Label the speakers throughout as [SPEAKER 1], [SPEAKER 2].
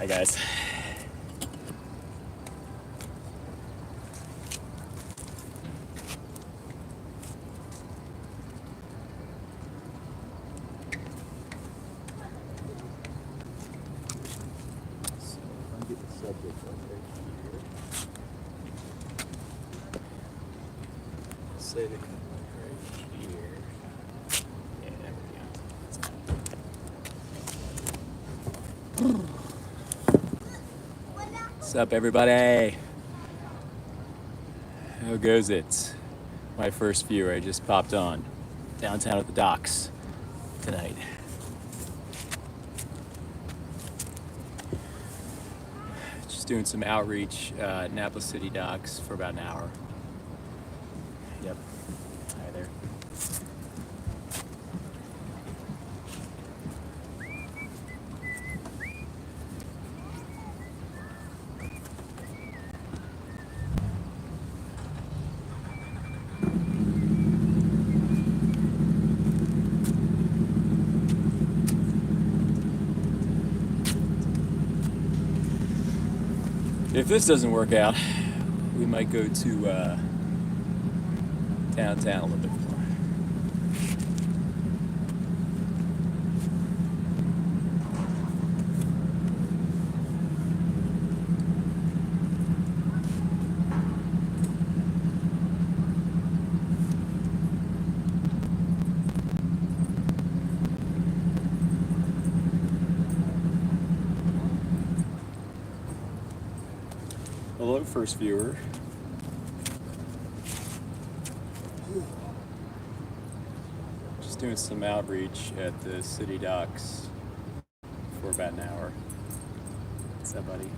[SPEAKER 1] Hi guys. So I'll get the subject right here. Say the comment right here. Yeah, there we go. What's up, everybody? How goes it? My first viewer, I just popped on downtown at the docks tonight. Just doing some outreach at Napa City docks for about an hour. Yep. Hi there. If this doesn't work out, we might go to downtown a little bit more. Hello, first viewer. Just doing some outreach at the city docks for about an hour. What's up, buddy?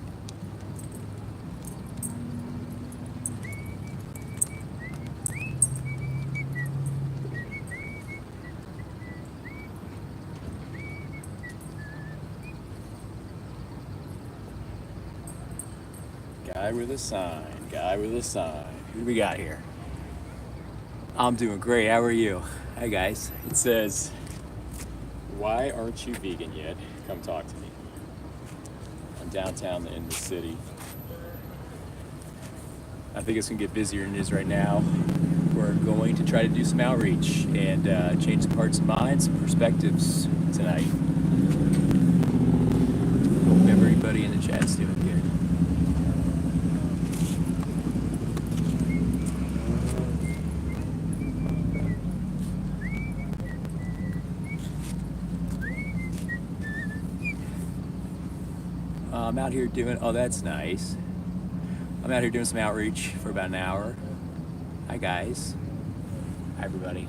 [SPEAKER 1] Guy with a sign, guy with a sign. Who do we got here? I'm doing great, how are you? Hi guys. It says, why aren't you vegan yet? Come talk to me. I'm downtown in the city. I think it's gonna get busier than it is right now. We're going to try to do some outreach and change some hearts and minds, some perspectives tonight. Hope everybody in the chat's doing good. I'm out here doing, oh, that's nice. I'm out here doing some outreach for about an hour. Hi, guys. Hi, everybody.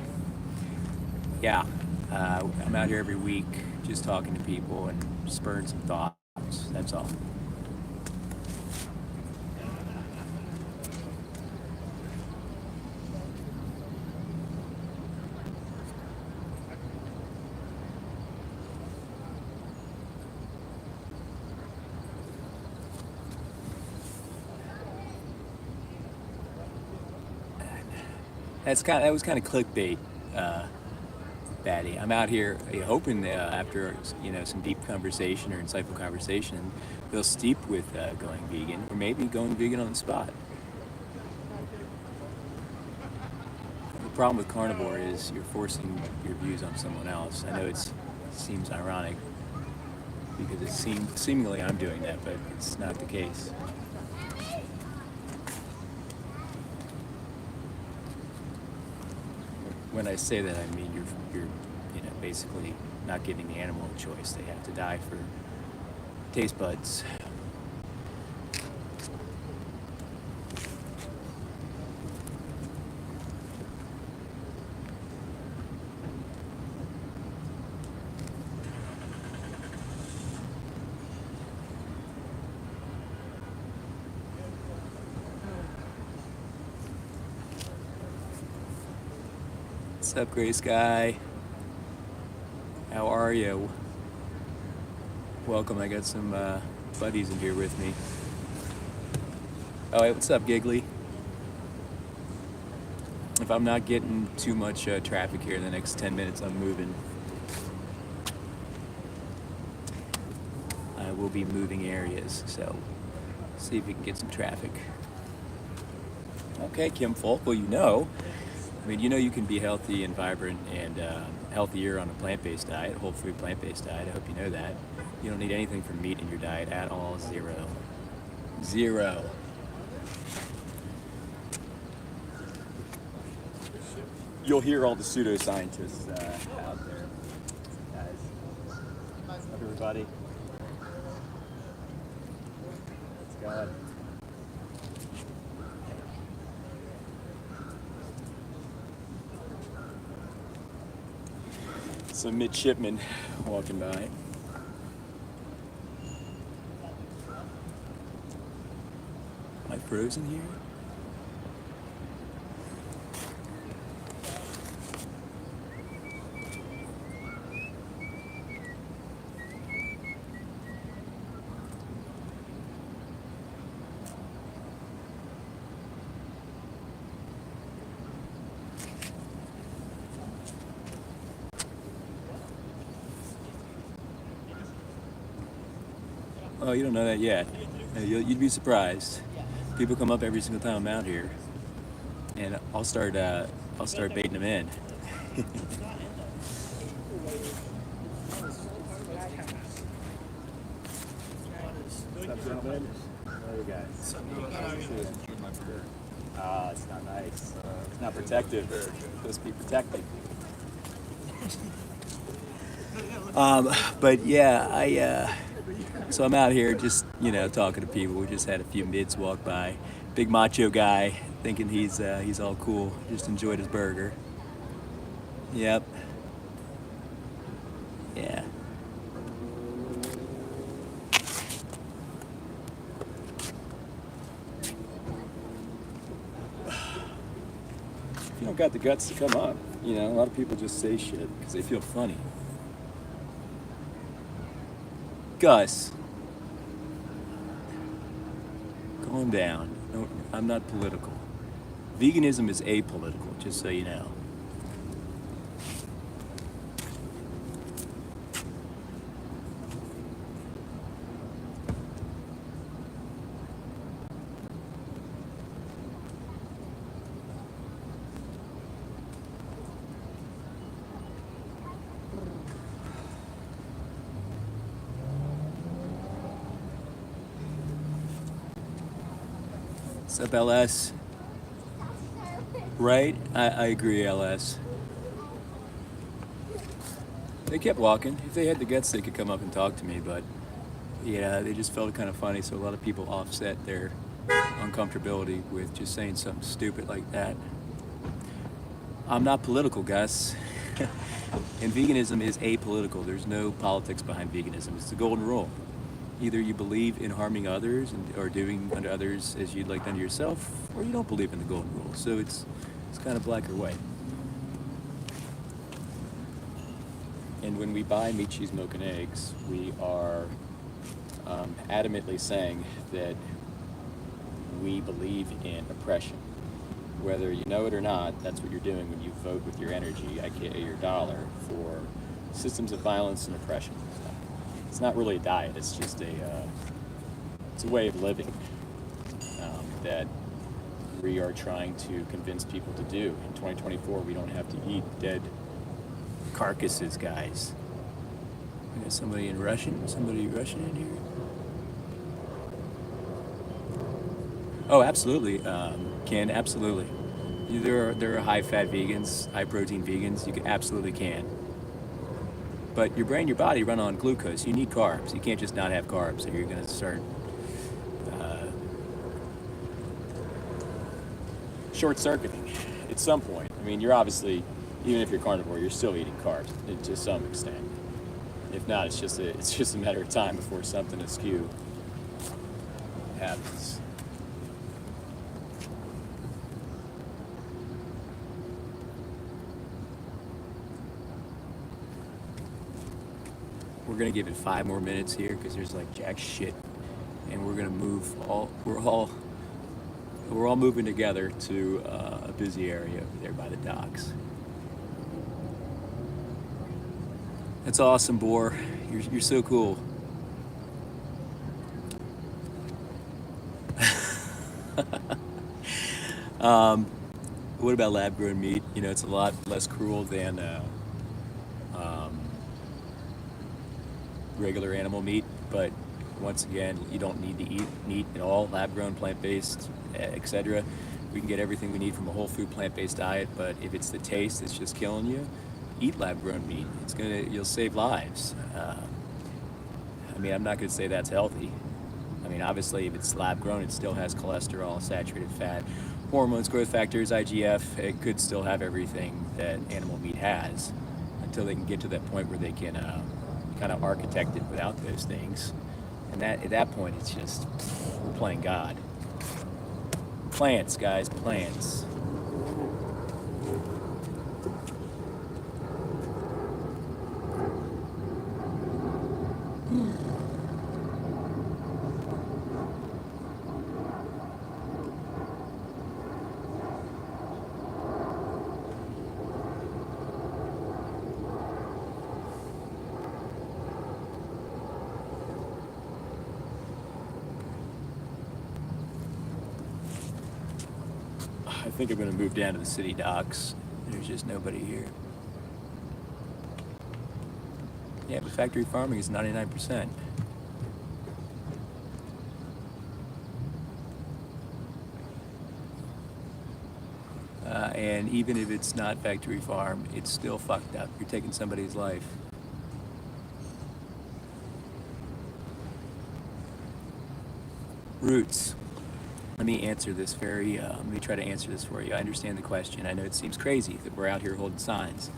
[SPEAKER 1] Yeah, I'm out here every week just talking to people and spurring some thoughts. That's all. That was kind of clickbait, Batty. I'm out here hoping after some deep conversation or insightful conversation, they'll steep with going vegan or maybe going vegan on the spot. The problem with carnivore is you're forcing your views on someone else. I know it seems ironic because seemingly I'm doing that, but it's not the case. When I say that, I mean you're basically not giving the animal a choice. They have to die for taste buds. What's up, Gray Sky? How are you? Welcome. I got some buddies in here with me. Oh, hey, what's up, Giggly? If I'm not getting too much traffic here in the next 10 minutes, I'm moving. I will be moving areas. So see if we can get some traffic. Okay, Kim Folk. Well, you can be healthy and vibrant and healthier on a plant-based diet, whole food plant-based diet. I hope you know that. You don't need anything from meat in your diet at all. Zero. You'll hear all the pseudoscientists out there, guys. Up, everybody. Let's go. Some midshipmen walking by. Am I frozen here? Oh, you don't know that yet. You'd be surprised. People come up every single time I'm out here, and I'll start baiting them in. What's up, gentlemen? How are you guys? It's not nice. It's not protective. It's supposed to be protecting. But yeah, so I'm out here just, talking to people. We just had a few mids walk by. Big macho guy, thinking he's all cool. Just enjoyed his burger. Yep. Yeah. If you don't got the guts to come up, a lot of people just say shit because they feel funny. Gus, calm down. No, I'm not political. Veganism is apolitical, just so you know. What's up, LS? Right? I agree, LS. They kept walking. If they had the guts, they could come up and talk to me, but they just felt kind of funny, so a lot of people offset their uncomfortability with just saying something stupid like that. I'm not political, Gus. And veganism is apolitical. There's no politics behind veganism. It's the golden rule. Either you believe in harming others or doing unto others as you'd like done to yourself, or you don't believe in the golden rule. So it's kind of black or white. And when we buy meat, cheese, milk, and eggs, we are adamantly saying that we believe in oppression. Whether you know it or not, that's what you're doing when you vote with your energy, aka your dollar, for systems of violence and oppression. It's not really a diet, it's just it's a way of living that we are trying to convince people to do. In 2024, we don't have to eat dead carcasses, guys. We got somebody Russian in here? Oh, absolutely, Ken, absolutely. There are high-fat vegans, high-protein vegans, you absolutely can. But your brain, your body run on glucose. You need carbs. You can't just not have carbs, or you're going to start short-circuiting at some point. I mean, you're obviously, even if you're carnivore, you're still eating carbs to some extent. If not, it's just a matter of time before something askew happens. We're gonna give it 5 more minutes here because there's like jack shit, and we're gonna move we're all moving together to a busy area over there by the docks. That's awesome, Boar. You're so cool. What about lab-grown meat? You know, it's a lot less cruel than regular animal meat, but once again, you don't need to eat meat at all, lab-grown, plant-based, etc. We can get everything we need from a whole food plant-based diet, but if it's the taste that's just killing you, eat lab-grown meat. You'll save lives. I mean, I'm not going to say that's healthy. I mean, obviously, if it's lab-grown, it still has cholesterol, saturated fat, hormones, growth factors, IGF. It could still have everything that animal meat has until they can get to that point where they can kind of architect it without those things. And at that point, it's just, we're playing God. Plants, guys, plants. I think I'm going to move down to the city docks. There's just nobody here. Yeah, but factory farming is 99%. And even if it's not factory farm, it's still fucked up. You're taking somebody's life. Roots. Let me try to answer this for you. I understand the question. I know it seems crazy that we're out here holding signs,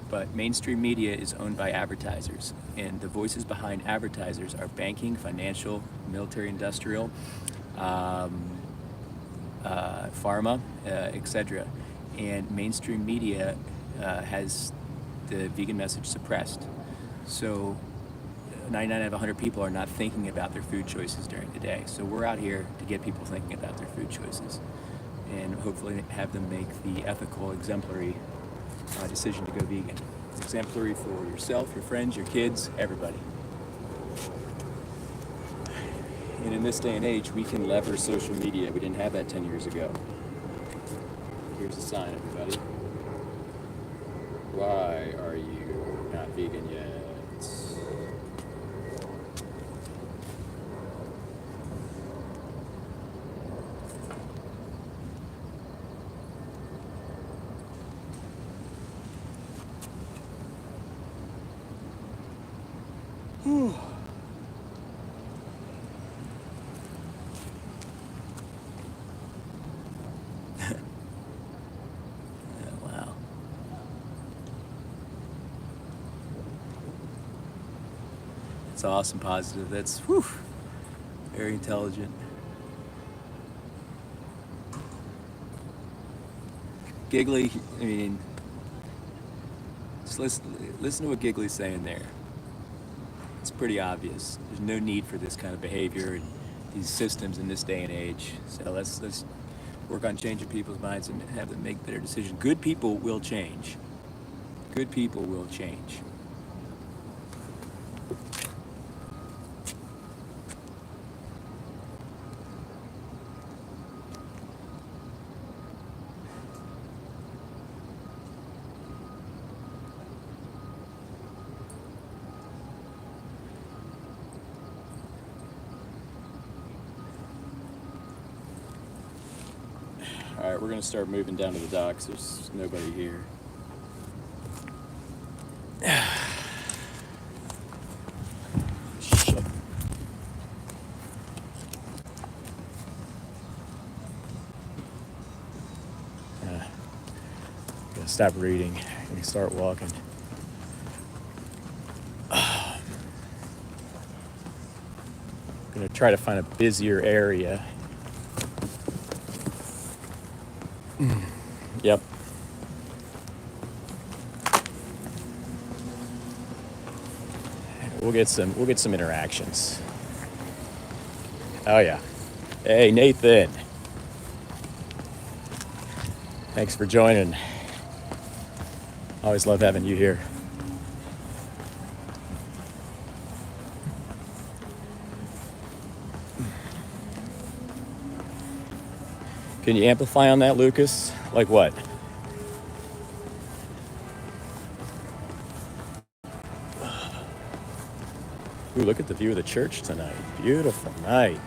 [SPEAKER 1] but mainstream media is owned by advertisers, and the voices behind advertisers are banking, financial, military, industrial, pharma, etc. And mainstream media has the vegan message suppressed. So 99 out of 100 people are not thinking about their food choices during the day. So we're out here to get people thinking about their food choices and hopefully have them make the ethical, exemplary decision to go vegan. Exemplary for yourself, your friends, your kids, everybody. And in this day and age, we can leverage social media. We didn't have that 10 years ago. Here's a sign, everybody. Why are you not vegan yet? Wow. That's awesome, positive. That's very intelligent. Giggly, I mean, just listen to what Giggly's saying there. It's pretty obvious. There's no need for this kind of behavior and these systems in this day and age. So let's work on changing people's minds and have them make better decisions. Good people will change. Good people will change. All right, we're going to start moving down to the docks. There's nobody here. Shit. Gotta stop reading and start walking. Gonna try to find a busier area. Yep. We'll get some interactions. Oh yeah. Hey Nathan. Thanks for joining. Always love having you here. Can you amplify on that, Lucas? Like what? Ooh, look at the view of the church tonight. Beautiful night.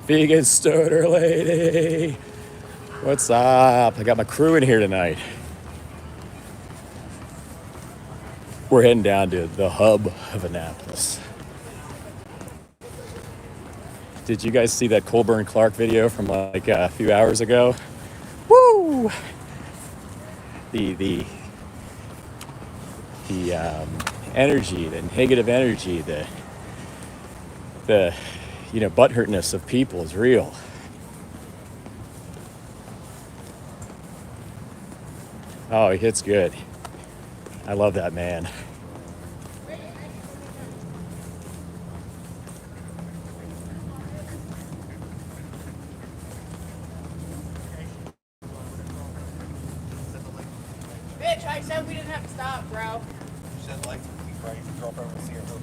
[SPEAKER 1] Vegan stoner lady. What's up? I got my crew in here tonight. We're heading down to the hub of Annapolis. Did you guys see that Colburn Clark video from like a few hours ago? Woo! The energy, the negative energy, the butthurtness of people is real. Oh, he hits good. I love that man.
[SPEAKER 2] Bitch, I said we didn't have to stop, bro.
[SPEAKER 3] You said like we probably drop over and see her hook.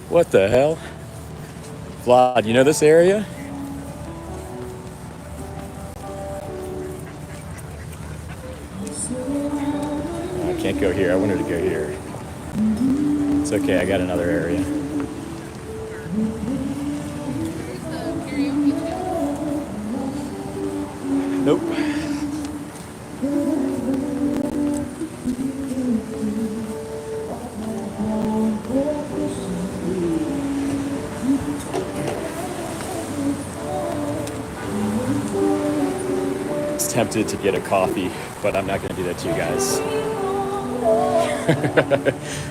[SPEAKER 1] What the hell? Vlad, you know this area? I can't go here. I wanted to go here. It's okay. I got another area. Nope. I was tempted to get a coffee, but I'm not going to do that to you guys.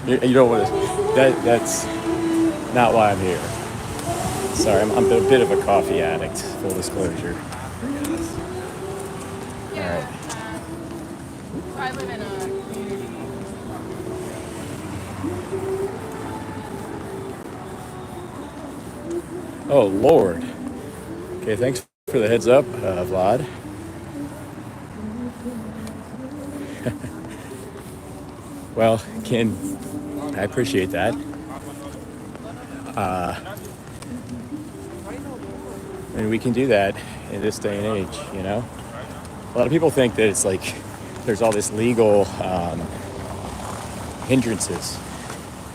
[SPEAKER 1] You don't want to. That's not why I'm here. Sorry, I'm a bit of a coffee addict. Full disclosure.
[SPEAKER 2] Yeah. I live in a community.
[SPEAKER 1] Oh, Lord. Okay, thanks for the heads up, Vlad. Well, Ken, I appreciate that. And we can do that in this day and age, you know? A lot of people think that it's like there's all this legal hindrances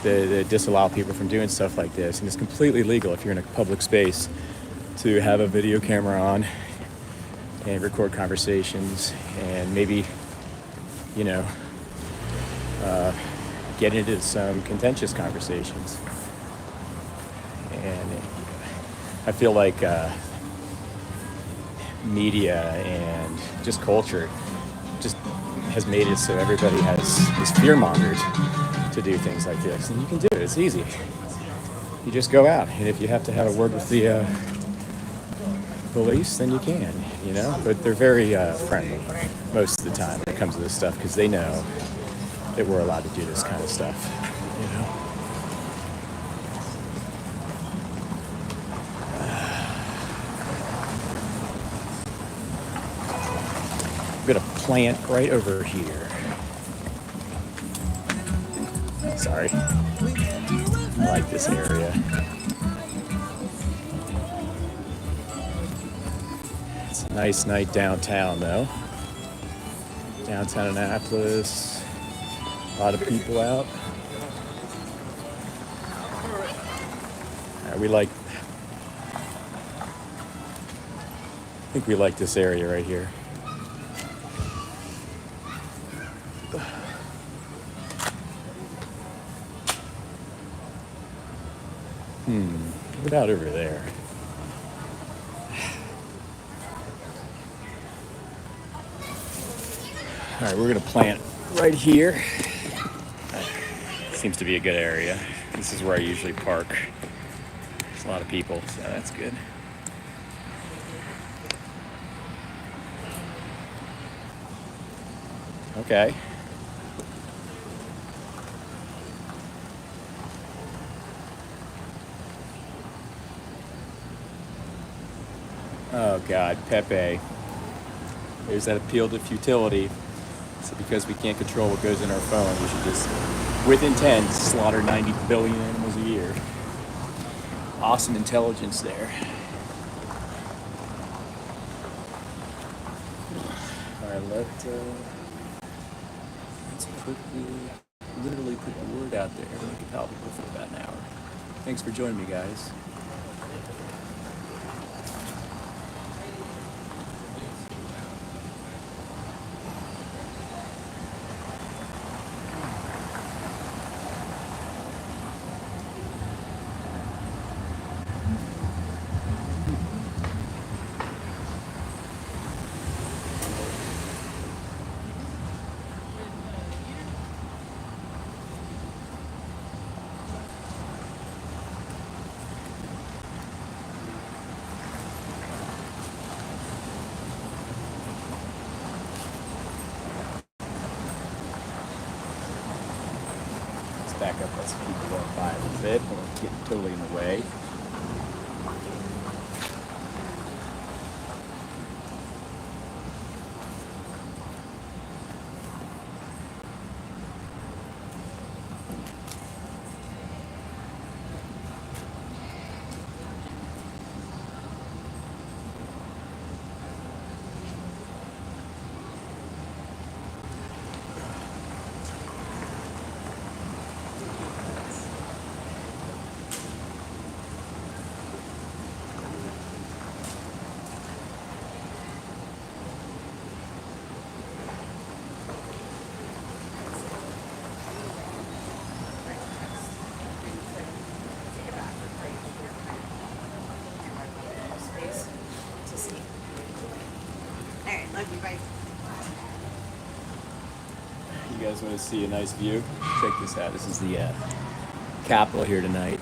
[SPEAKER 1] that disallow people from doing stuff like this. And it's completely legal if you're in a public space to have a video camera on and record conversations and maybe, get into some contentious conversations. And I feel like media and just culture just has made it so everybody is fear-mongered to do things like this. And you can do it. It's easy. You just go out. And if you have to have a word with the police, then you can, But they're very friendly most of the time when it comes to this stuff because they know that we're allowed to do this kind of stuff, I'm gonna plant right over here. Sorry. I like this area. It's a nice night downtown though. Downtown Annapolis. A lot of people out. I think we like this area right here. What about over there? All right, we're gonna plant right here. Seems to be a good area. This is where I usually park. There's a lot of people, so that's good. Okay. Oh God, Pepe. There's that appeal to futility. So because we can't control what goes in our phone, we should just, with intent, slaughter 90 billion animals a year. Awesome intelligence there. All right, let's literally put the word out there. Make it palpable for about an hour. Thanks for joining me, guys. Back up, let's keep it going by a little bit. We'll get totally in the way. You guys want to see a nice view? Check this out. This is the Capitol here tonight.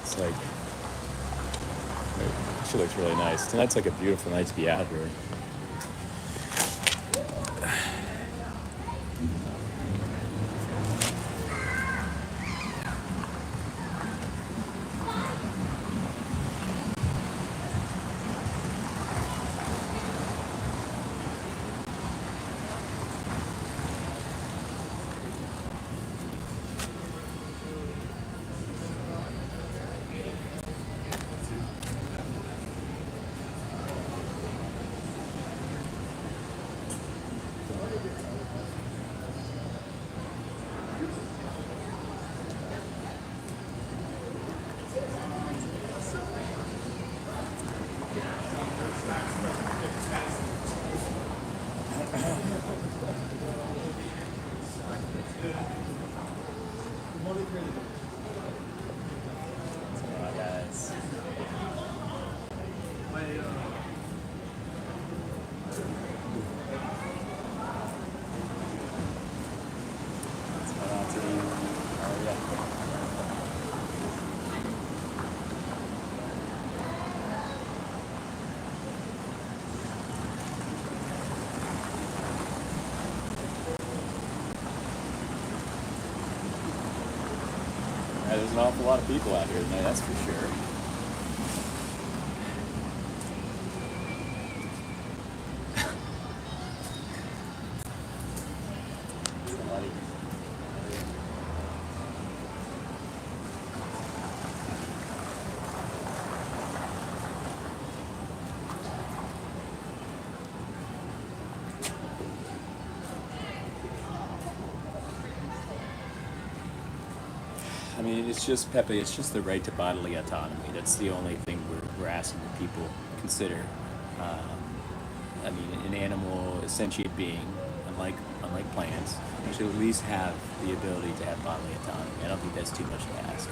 [SPEAKER 1] It's like, it actually looks really nice. Tonight's like a beautiful night to be out here. There's an awful lot of people out here tonight, that's for sure. I mean, it's just, Pepe, it's just the right to bodily autonomy. That's the only thing we're asking that people consider. I mean, an animal, a sentient being, unlike plants, should at least have the ability to have bodily autonomy. I don't think that's too much to ask.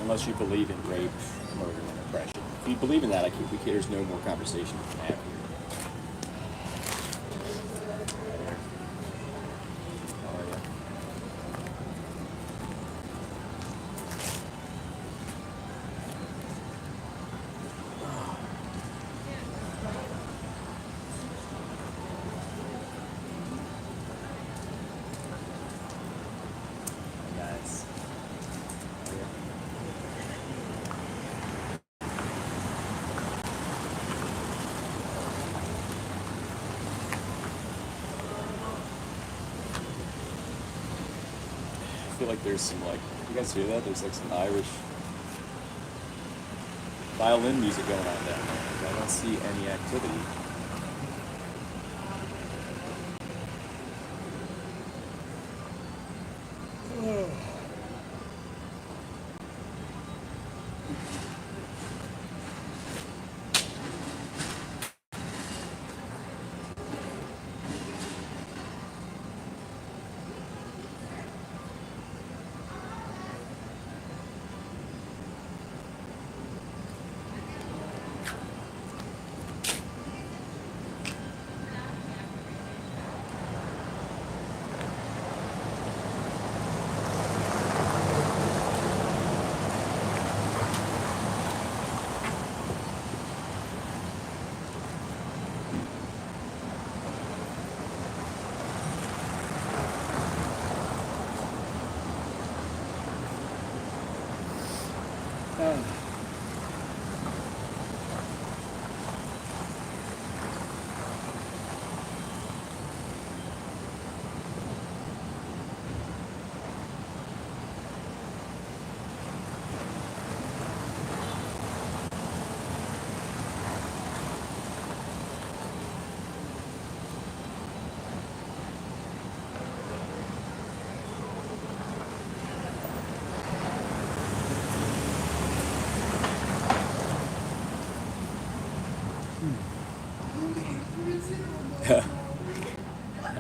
[SPEAKER 1] Unless you believe in rape, murder, and oppression. If you believe in that, there's no more conversation we can have here. feel like there's some like, you guys hear that? There's like some Irish violin music going on down there. I don't see any activity.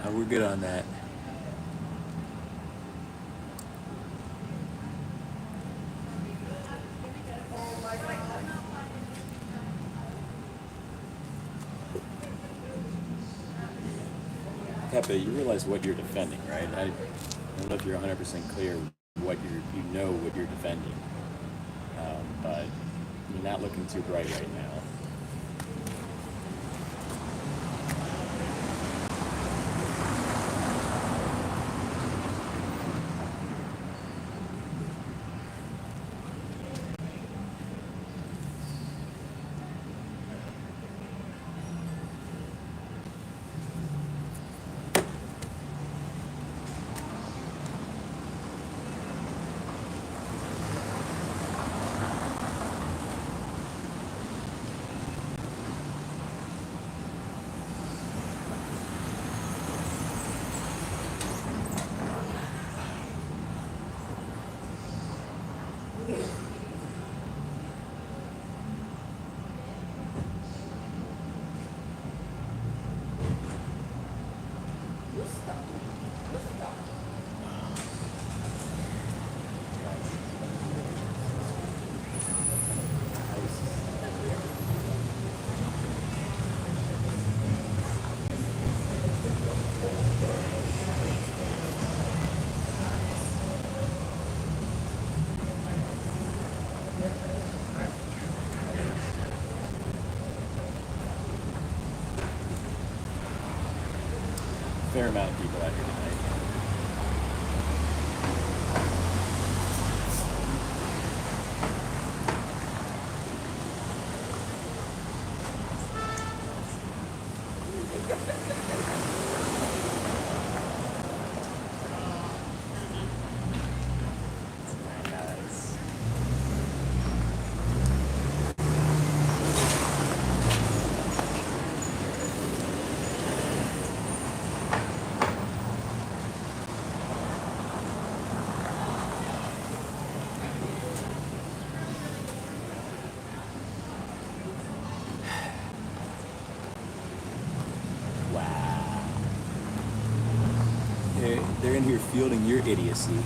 [SPEAKER 1] We're good on that. Pepe, you realize what you're defending, right? I don't know if you're 100% clear what you know what you're defending, but you're not looking too bright right now. Fair amount of people out here tonight. They're in here fielding your idiocy.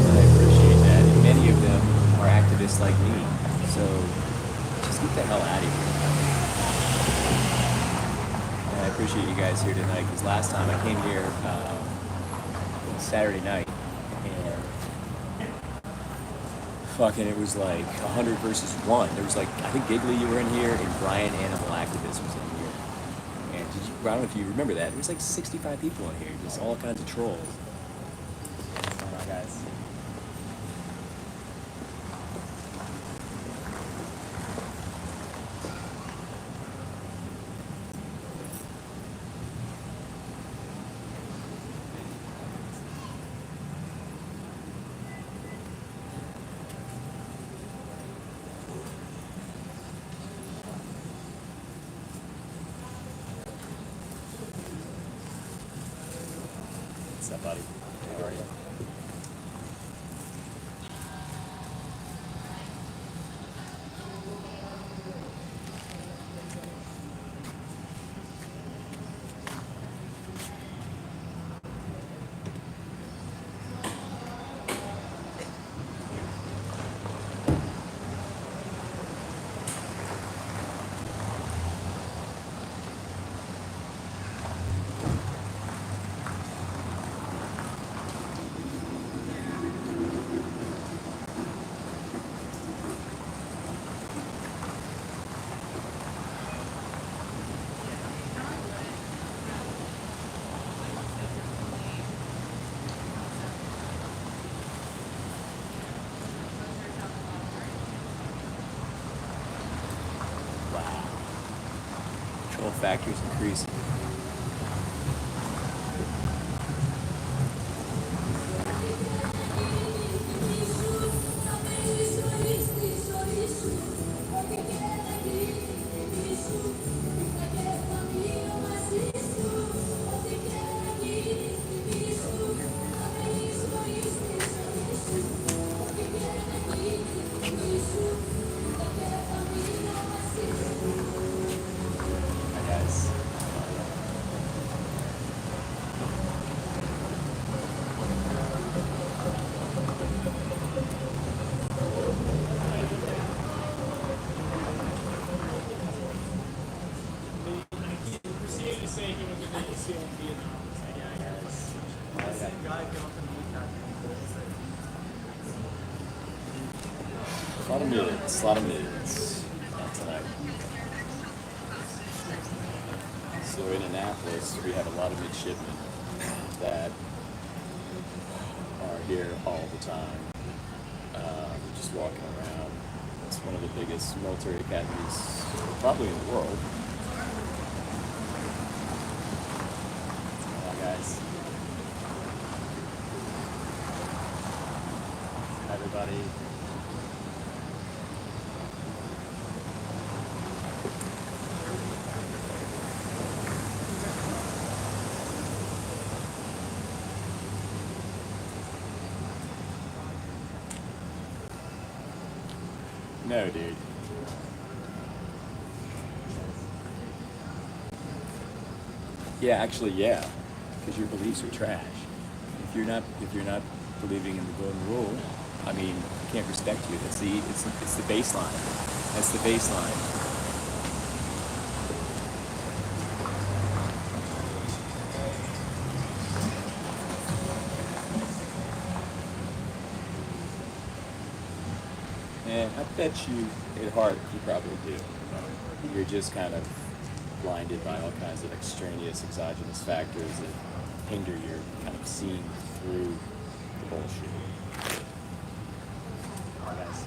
[SPEAKER 1] I appreciate that, and many of them are activists like me, so just get the hell out of here. I appreciate you guys here tonight, because last time I came here Saturday night, and fucking it was like 100 versus 1. There was like, I think Giggly, you were in here, and Brian Animal Activist was in here. And did you Well, I don't know if you remember that. There was like 65 people in here, just all kinds of trolls. What's going on, guys? What's up, buddy? How are you? Wow. Troll factor's increasing. Hi, guys.
[SPEAKER 4] Proceeded to say he was a Navy SEAL in Vietnam.
[SPEAKER 1] A lot of moods, a lot of moods. Not tonight. So in Annapolis, we have a lot of midshipmen that are here all the time, just walking around. It's one of the biggest military academies probably in the world. Come on, guys. Hi, everybody. No, dude. Yeah, actually, yeah, because your beliefs are trash. If you're not believing in the golden rule, I mean, I can't respect you. It's the baseline. That's the baseline. And I bet you, at heart, you probably do. You're just kind of blinded by all kinds of extraneous, exogenous factors that hinder your kind of seeing through the bullshit. All right, guys.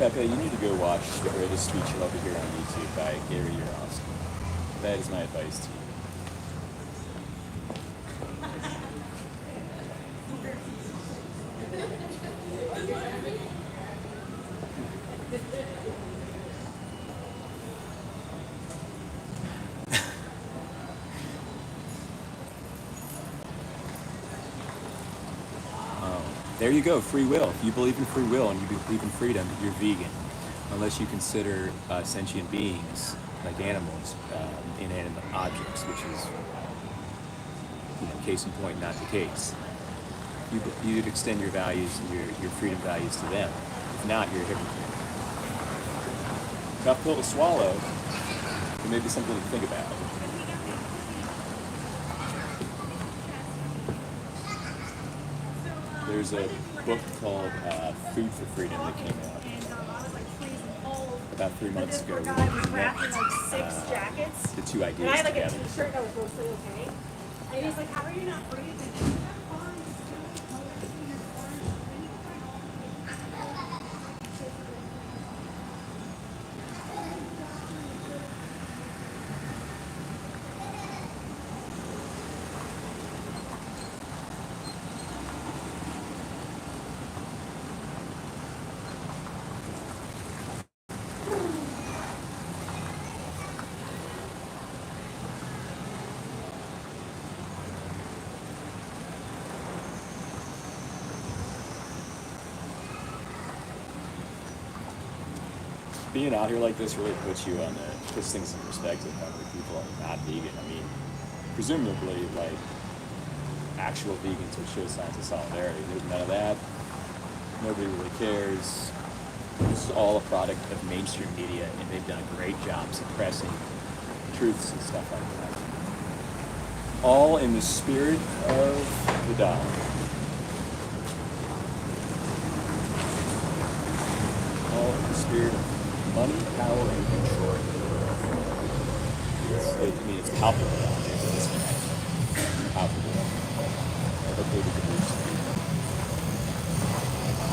[SPEAKER 1] Pepe, you need to go watch the greatest speech you'll ever hear on YouTube by Gary Yourofsky. That is my advice to you. There you go, free will. If you believe in free will and you believe in freedom, you're vegan. Unless you consider sentient beings, like animals, inanimate objects, which is, case in point, not the case. You'd extend your values and your freedom values to them. If not, you're a hypocrite. Tough pill to swallow, but maybe something to think about. There's a book called Food for Freedom that came out about 3 months ago. The two ideas
[SPEAKER 5] and I had like
[SPEAKER 1] together.
[SPEAKER 5] a t-shirt that was mostly okay. And he's like, how are you not freezing?
[SPEAKER 1] Being out here like this really puts things in perspective. How many people are not vegan? I mean, presumably, like, actual vegans would show signs of solidarity. There's none of that. Nobody really cares. This is all a product of mainstream media, and they've done a great job suppressing truths and stuff like that. All in the spirit of the dollar. All in the spirit of money, power, and control. It's palpable out there, the disconnect. Palpable. Hopefully we can reach it.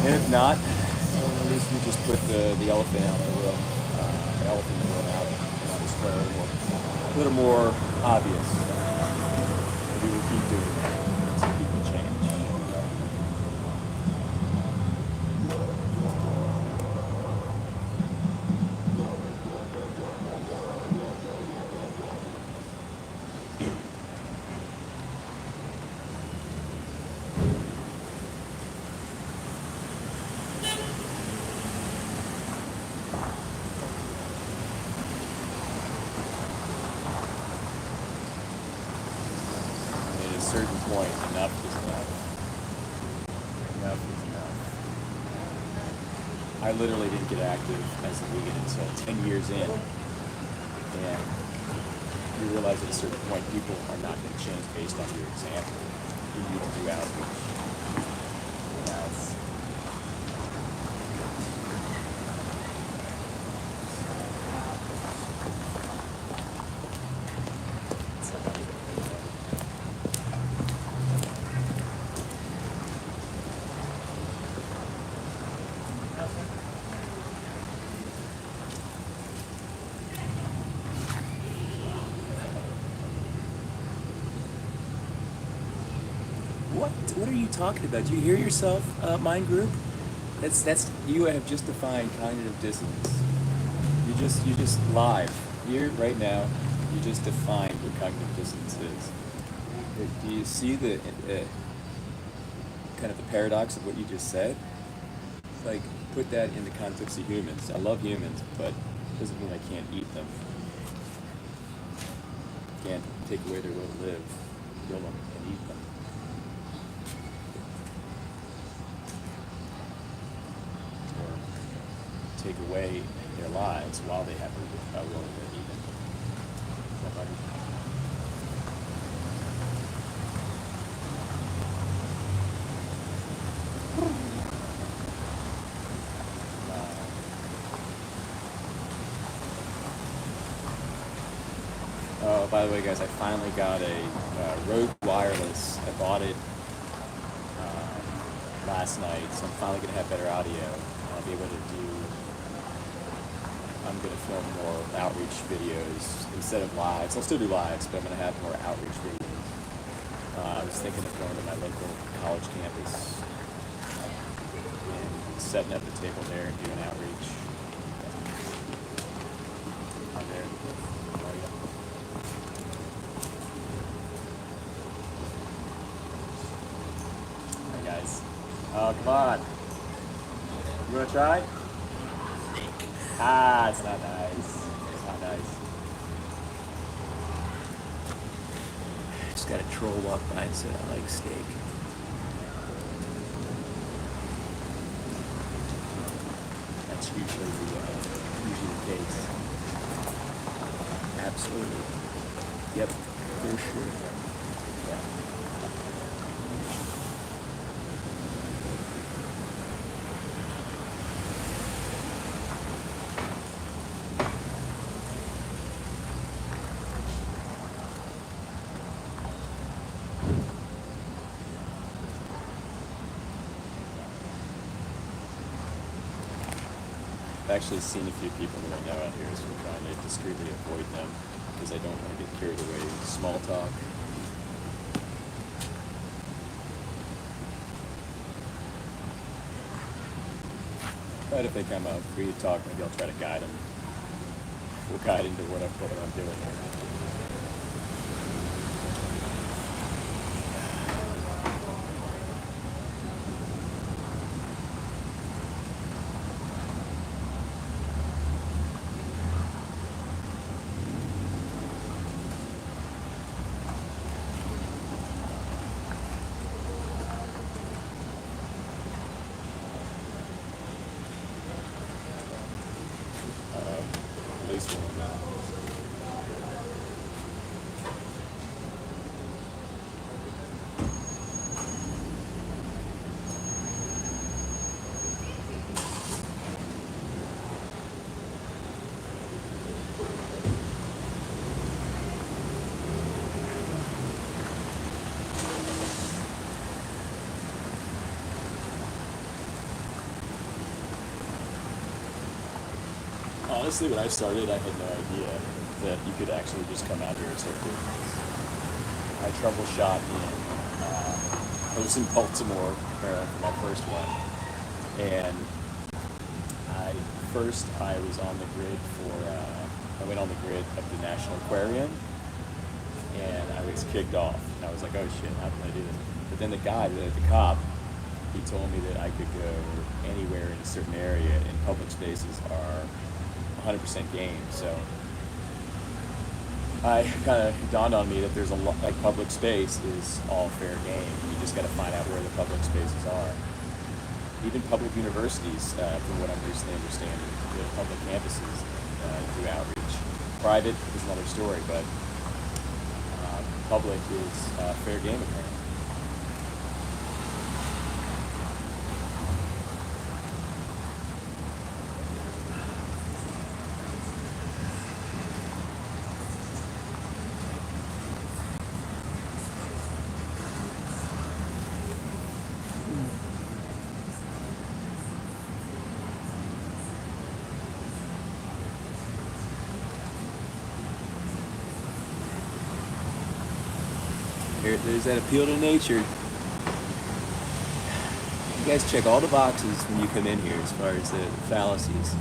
[SPEAKER 1] And if not, at least we just put the elephant out in the room. The elephant in the room out on display a little more obvious. We will keep doing that until people change. Certain point, enough is enough. Enough is enough. I literally didn't get active as a vegan until 10 years in. And you realize at a certain point people are not going to change based on your example. You need to do outreach. That's What are you talking about? Do you hear yourself, mind group? That's you have just defined cognitive dissonance. You just live here right now. You just defined what cognitive dissonance is. Do you see the kind of the paradox of what you just said? It's like, put that in the context of humans. I love humans, but it doesn't mean I can't eat them. Can't take away their will to live, kill them, and eat them. Take away their lives while they have a will to eat them. Oh, by the way, guys, I finally got a Rode wireless. I bought it last night, so I'm finally going to have better audio. I'll be able to do I'm going to film more outreach videos instead of lives. I'll still do lives, but I'm going to have more outreach videos. I was thinking of going to my local college campus and setting up a table there and doing outreach. On there. Oh, yeah. Hi guys. Oh, come on. You want to try? Ah, it's not nice. It's not nice. Just got a troll walk by and said I like steak. That's usually the case. Absolutely. Yep, for sure. Yeah. I've actually seen a few people that I know out here, so I'm trying to discreetly avoid them because I don't want to get carried away with small talk. But if they come up, we talk, maybe I'll try to guide them. We'll guide into what I'm doing here. At least one. Honestly, when I started, I had no idea that you could actually just come out here and start doing this. I troubleshot I was in Baltimore for my first one, and I was on the grid I went on the grid of the National Aquarium, and I was kicked off. And I was like, oh shit, how can I do this? But then the cop, he told me that I could go anywhere in a certain area, and public spaces are 100% game. So I kind of dawned on me that there's a lot, like public space is all fair game. You just got to find out where the public spaces are. Even public universities, from what I'm recently understanding, the public campuses do outreach. Private is another story, but public is fair game apparently. There's that appeal to nature. You guys check all the boxes when you come in here as far as the fallacies.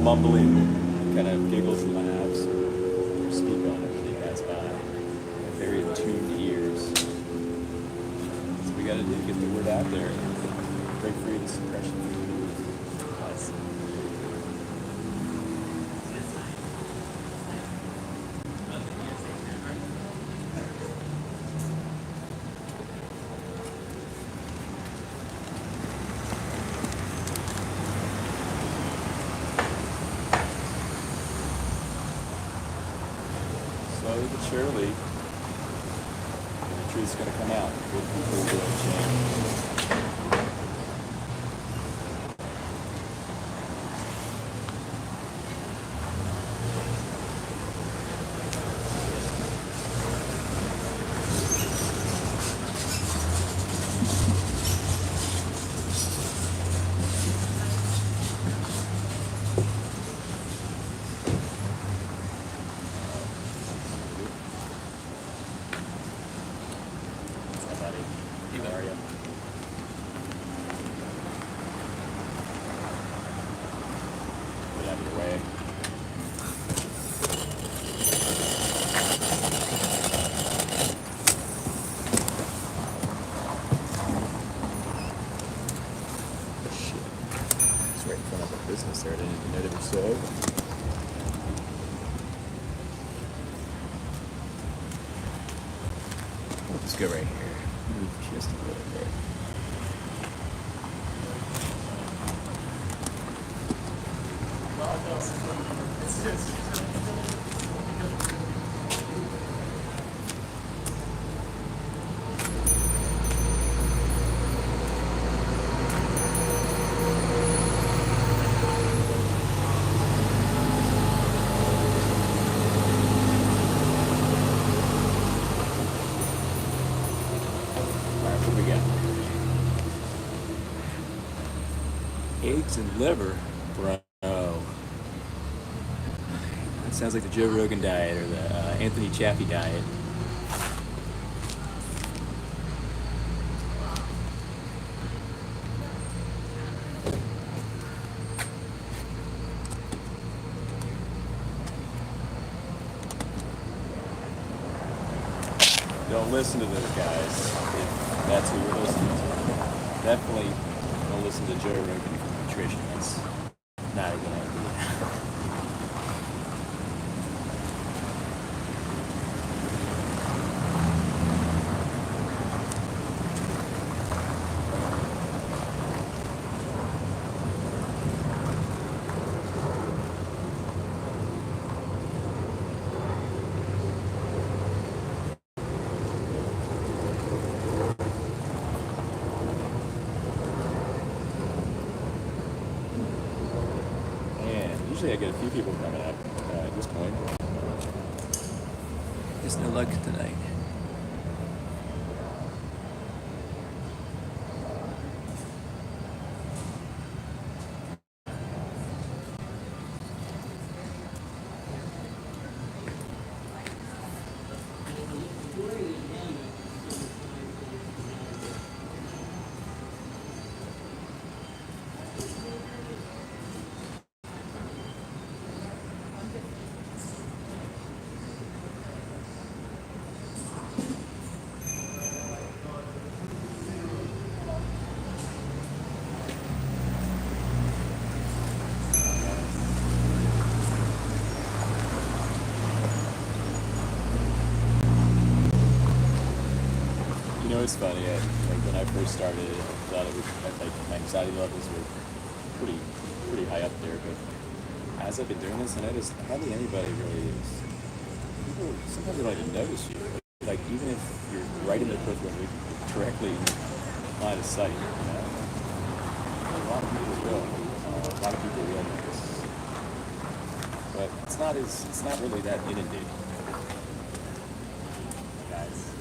[SPEAKER 1] Mumbling, kind of giggles and laughs, or speak on it when they pass by. Very attuned ears. So we got to get the word out there. break free of the suppression. Nice. Slowly but surely, the truth's going to come out. Good people will change. How are you? Get out of your way. Shit. It's right in front of a business there. I didn't even know they were so open. We'll just go right here. Move just a little bit. Alright, what do we got? Eggs and liver? Bro. That sounds like the Joe Rogan diet or the Anthony Chaffee diet. Don't listen to those guys if that's who you're listening to. Definitely don't listen to Joe Rogan for nutrition. That's not a good idea. Usually I get a few people coming up at this point. It's no luck tonight. It's funny. Like when I first started, I thought it was like my anxiety levels were pretty high up there. But as I've been doing this, I noticed hardly anybody really is. People sometimes they don't even notice you. Like even if you're right in their peripheral vision, directly line of sight, you know. A lot of people will. A lot of people will notice. But it's not really that inundating. Guys.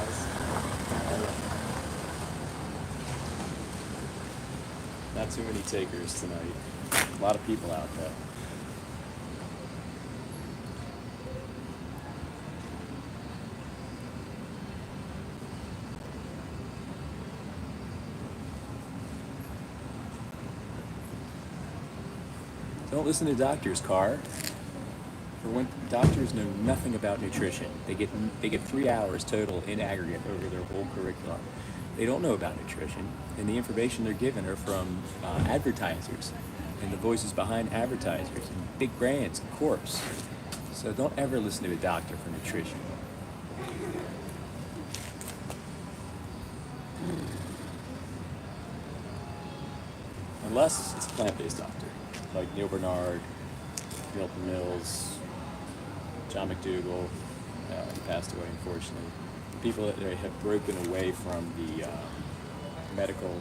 [SPEAKER 6] guys. Not too many takers tonight. A lot of people out there.
[SPEAKER 1] Don't listen to doctors, Carr. For one, doctors know nothing about nutrition. They get 3 hours total in aggregate over their whole curriculum. They don't know about nutrition, and the information they're given are from advertisers and the voices behind advertisers and big brands and corps. So don't ever listen to a doctor for nutrition.
[SPEAKER 6] Unless it's a plant-based doctor, like Neil Bernard, Milton Mills, John McDougall, he passed away unfortunately. People that have broken away from the medical,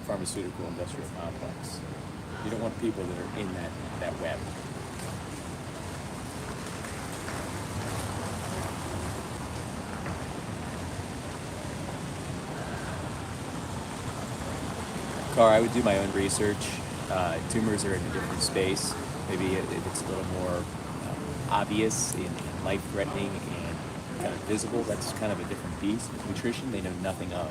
[SPEAKER 6] pharmaceutical, industrial complex. You don't want people that are in that web.
[SPEAKER 1] Carr, I would do my own research. Tumors are in a different space. Maybe if it's a little more obvious and life-threatening and kind of visible, that's kind of a different beast. Nutrition, they know nothing of.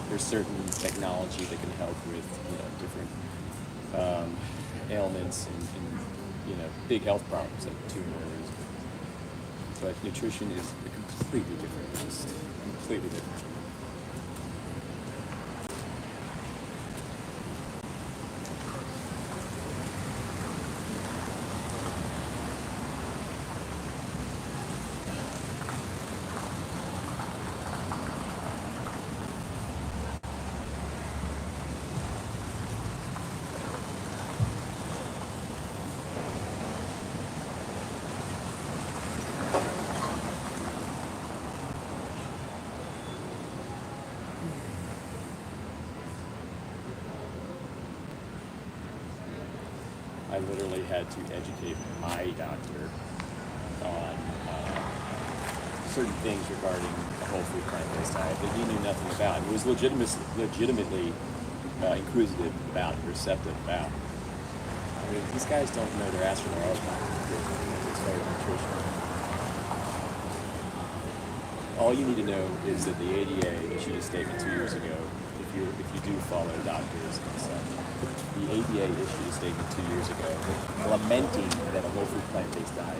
[SPEAKER 6] There's certain technology that can help with different ailments and big health problems like tumors. But nutrition is a completely different beast. Completely different. I literally had to educate my doctor on certain things regarding the whole food plant-based diet that he knew nothing about. He was legitimately inquisitive about it, receptive about. I mean, these guys don't know their ass from their as far as nutrition. All you need to know is that the ADA issued a statement 2 years ago. If you do follow doctors and such, the ADA issued a statement 2 years ago lamenting that a whole food plant-based diet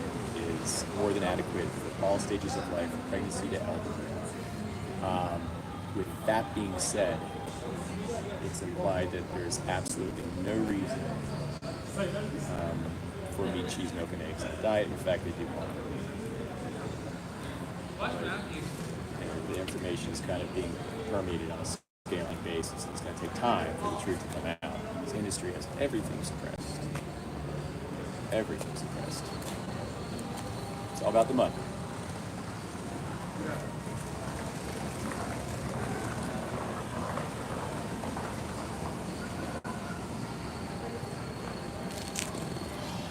[SPEAKER 6] is more than adequate for all stages of life, from pregnancy to elderhood. With that being said, it's implied that there's absolutely no reason for meat, cheese, milk, and eggs in the diet. In fact, they do want it. And the information is kind of being permeated on a scaling basis. It's going to take time for the truth to come out. This industry has everything suppressed. Everything suppressed. It's all about the money.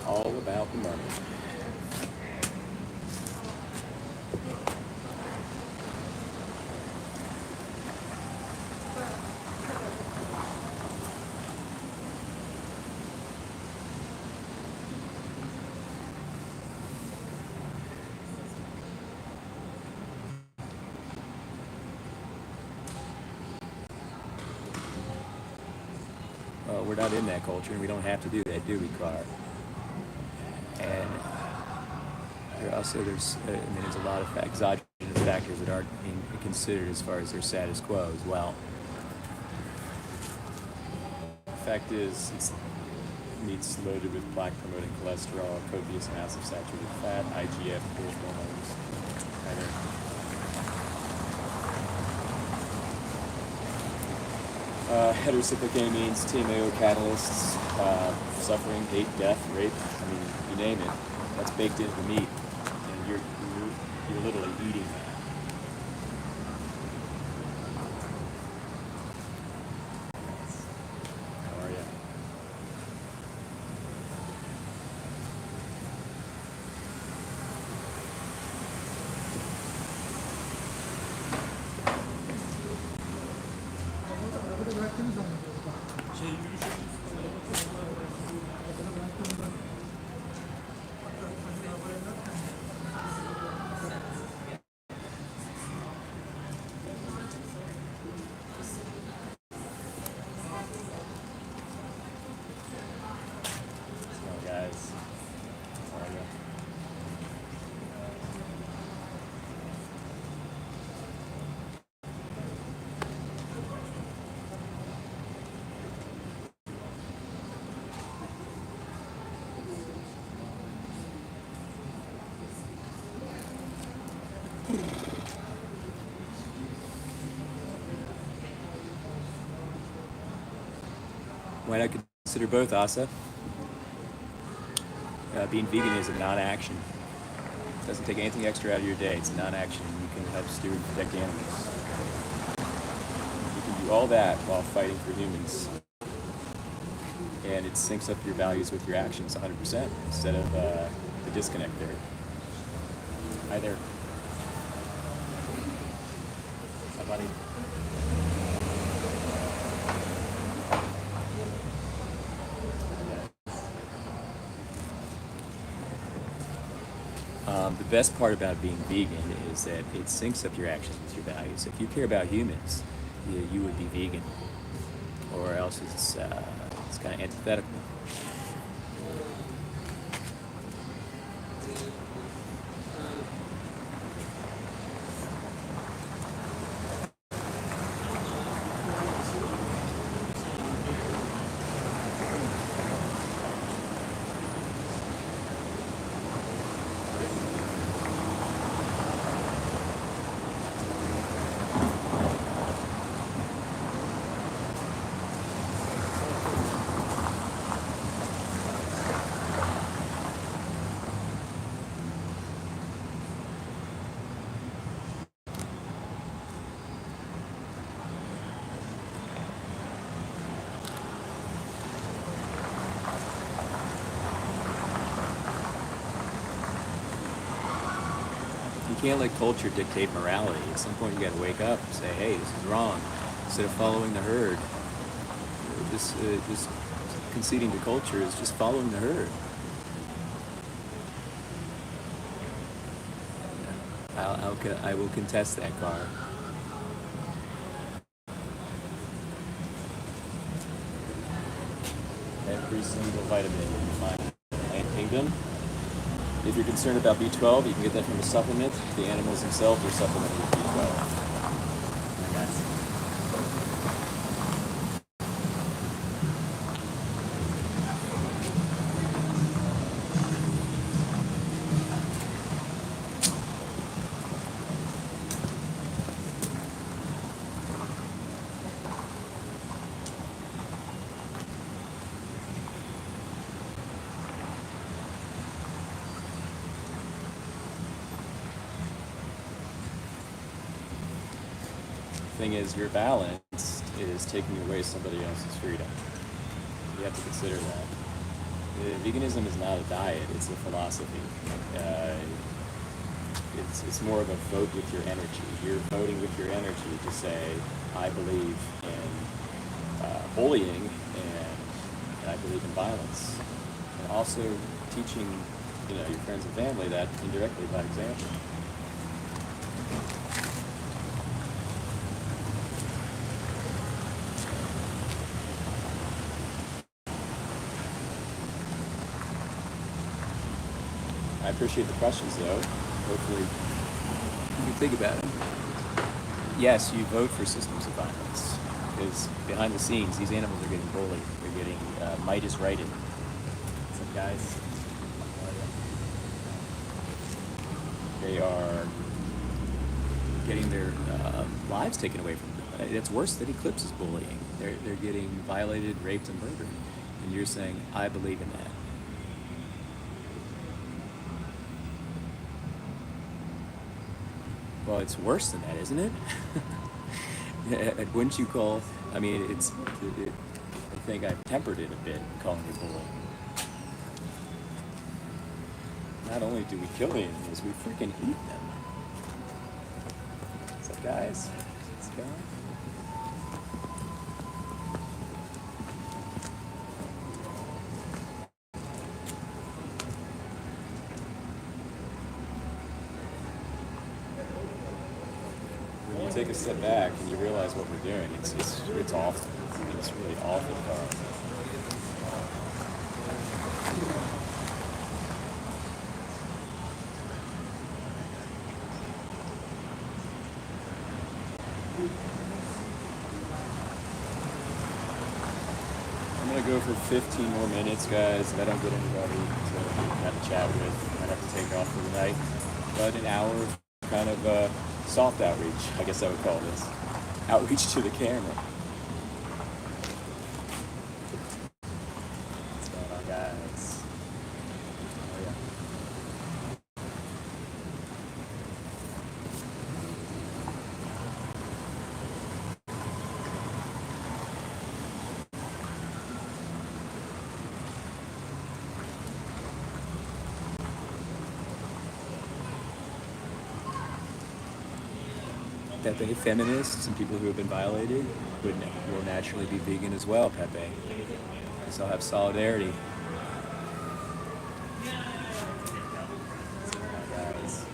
[SPEAKER 6] All about the money.
[SPEAKER 1] Well, we're not in that culture, and we don't have to do that, do we, Carr? And there's a lot of exogenous factors that aren't being considered as far as their status quo as well.
[SPEAKER 6] The fact is, meat's loaded with plaque-promoting cholesterol, copious amounts of saturated fat, IGF, growth hormones, heterocyclic-amines, TMAO catalysts, suffering, hate, death, rape. I mean, you name it. That's baked into the meat, and you're literally eating that. How are you?
[SPEAKER 1] Why not consider both, Asa? Being vegan is a non-action. It doesn't take anything extra out of your day. It's a non-action. You can help steward and protect animals. You can do all that while fighting for humans. And it syncs up your values with your actions 100% instead of the disconnect there. Hi there. Hi, buddy. The best part about being vegan is that it syncs up your actions with your values. If you care about humans, you would be vegan, or else it's kind of antithetical. You can't let culture dictate morality. At some point you gotta wake up and say, hey, this is wrong. Instead of following the herd, just conceding to culture is just following the herd. I will contest that, car. Every single vitamin in my plant kingdom. If you're concerned about B12, you can get that from a supplement. The animals themselves are supplemented with B12. Thing is, your balance is taking away somebody else's freedom. You have to consider that. Veganism is not a diet, it's a philosophy. It's more of a vote with your energy. You're voting with your energy to say, I believe in bullying and I believe in violence. And also teaching your friends and family that indirectly by example. I appreciate the questions, though. Hopefully, you can think about it. Yes, you vote for systems of violence because behind the scenes, these animals are getting bullied. They're getting might is righted. What's up, guys? They are getting their lives taken away from them. It's worse than Eclipse's bullying. They're getting violated, raped, and murdered. And you're saying, I believe in that. Well, it's worse than that, isn't it? Wouldn't you call? I mean, I think I've tempered it a bit, calling it bullying. Not only do we kill the animals, we freaking eat them. What's up, guys? Let's go. Take a step back and you realize what we're doing. It's awful. It's really awful, Carl. I'm gonna go for 15 more minutes, guys. If I don't get anybody to have a chat with, I might have to take off for the night. But an hour of kind of soft outreach, I guess I would call this. Outreach to the camera. Pepe, feminists and people who have been violated will naturally be vegan as well, Pepe. So I'll have solidarity. Guys.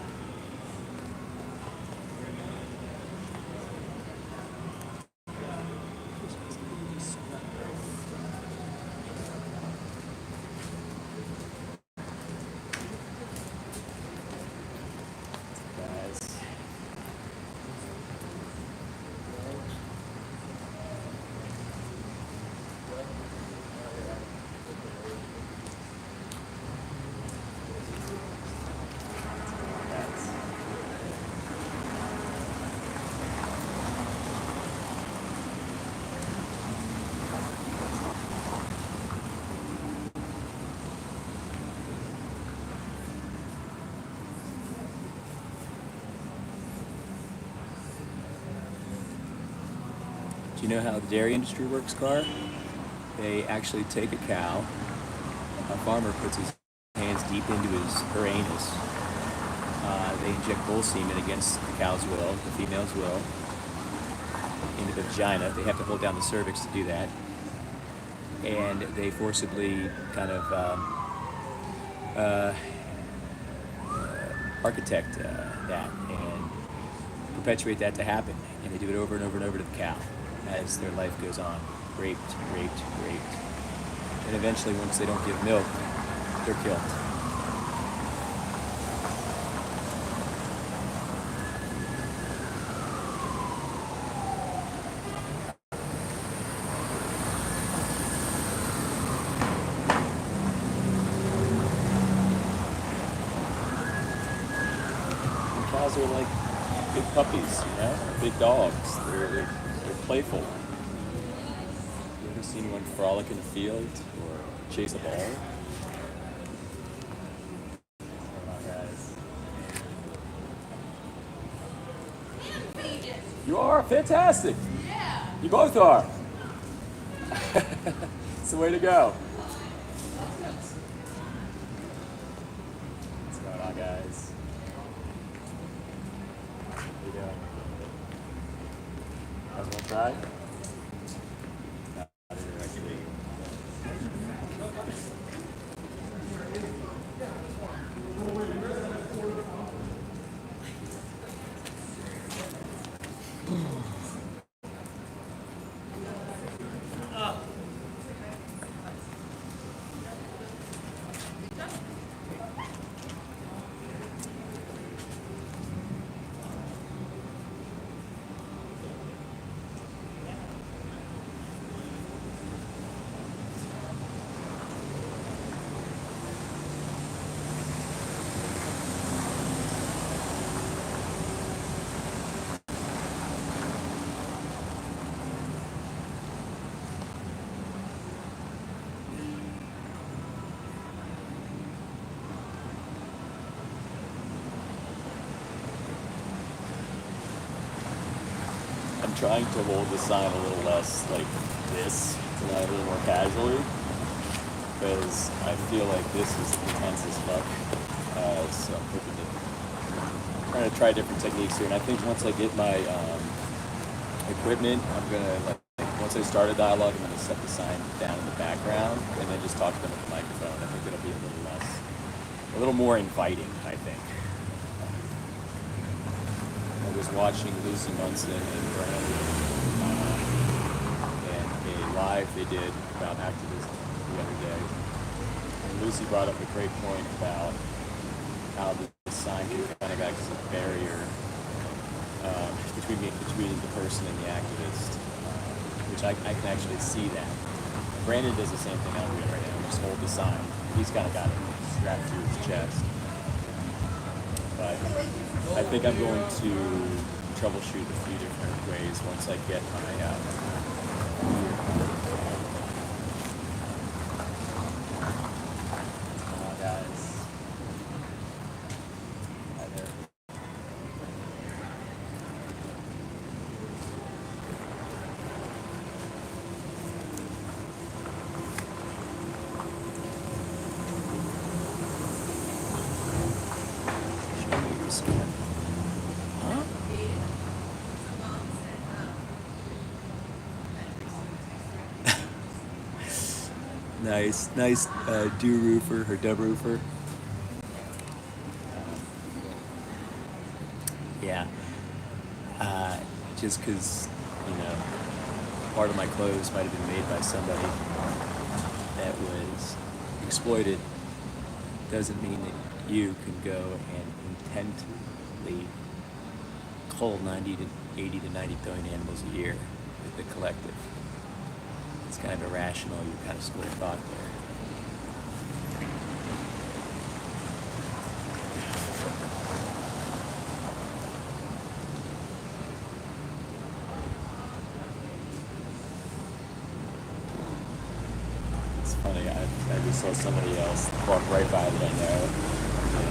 [SPEAKER 1] Do you know how the dairy industry works, Car? They actually take a cow, a farmer puts his hands deep into her anus. They inject bull semen against the cow's will, the female's will, into the vagina. They have to hold down the cervix to do that. And they forcibly kind of architect that and perpetuate that to happen. And they do it over and over and over to the cow as their life goes on. Raped, raped, raped. And eventually, once they don't give milk, they're killed. And cows are like big puppies, you know, big dogs. They're playful. You ever seen one frolic in the field or chase a ball? Come on, guys. You are fantastic.
[SPEAKER 2] Yeah.
[SPEAKER 1] You both are. It's the way to go. What's going on, guys? How you doing? Guys want to try? I'm trying to hold the sign a little less like this tonight, a little more casually, because I feel like this is intense as fuck. So I'm hoping to trying to try different techniques here, and I think once I get my equipment, I'm gonna once I start a dialogue, I'm gonna set the sign down in the background and then just talk to them with the microphone. I think it'll be a little more inviting. I think. I was watching Lucy Munson and Brandon and a live they did about activism the other day. And Lucy brought up a great point about how the sign can kind of act as a barrier between the person and the activist, which I can actually see that. Brandon does the same thing I'm doing right now, just hold the sign. He's kind of got it strapped to his chest. But I think I'm going to troubleshoot a few different ways once I get my guys. Hi there. Show me your skin. Huh? Nice do roofer or dub roofer. Yeah. Just because, part of my clothes might have been made by somebody that was exploited doesn't mean that you can go and intently cull 90 to 80 to 90 billion animals a year with the collective. It's kind of irrational, you kind of school of thought there. It's funny, I just saw somebody else walk right by that I know. And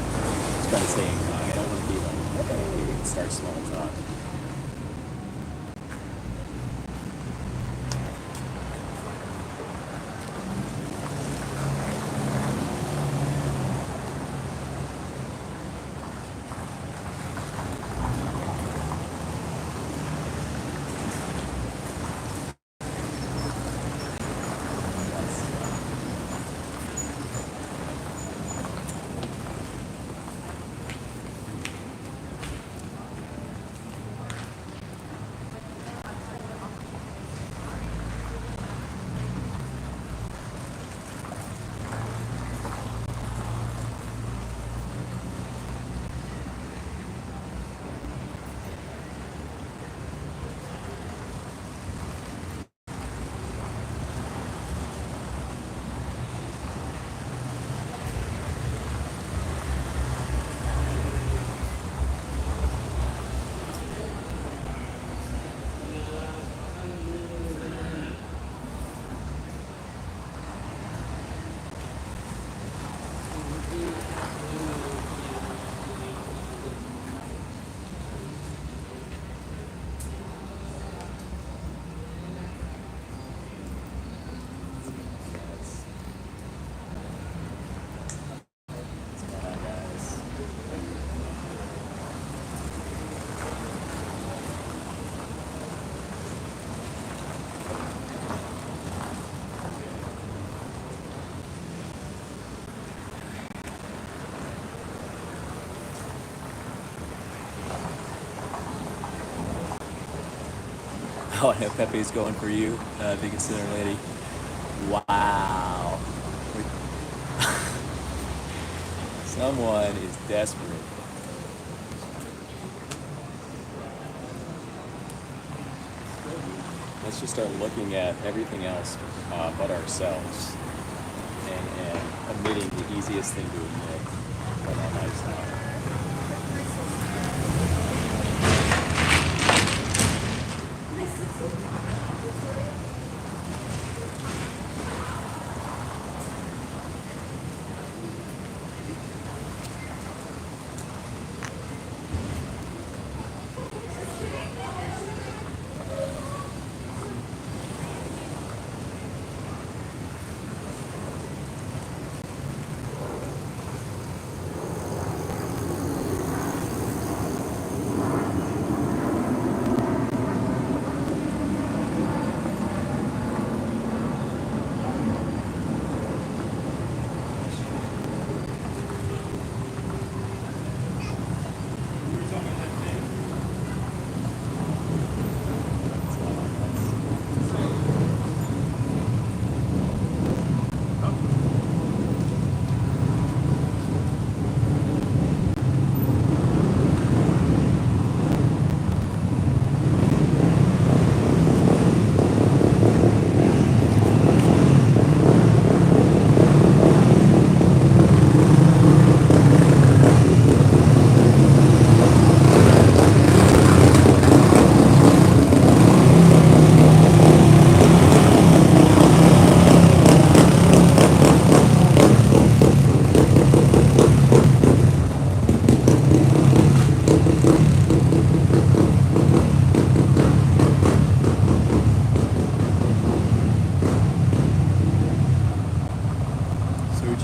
[SPEAKER 1] just trying to stay in contact. I don't want to be like, hey, and start small talk. Oh, I know Pepe's going for you, vegan center lady. Wow. Someone is desperate. Let's just start looking at everything else but ourselves and admitting the easiest thing to admit from our lifestyle.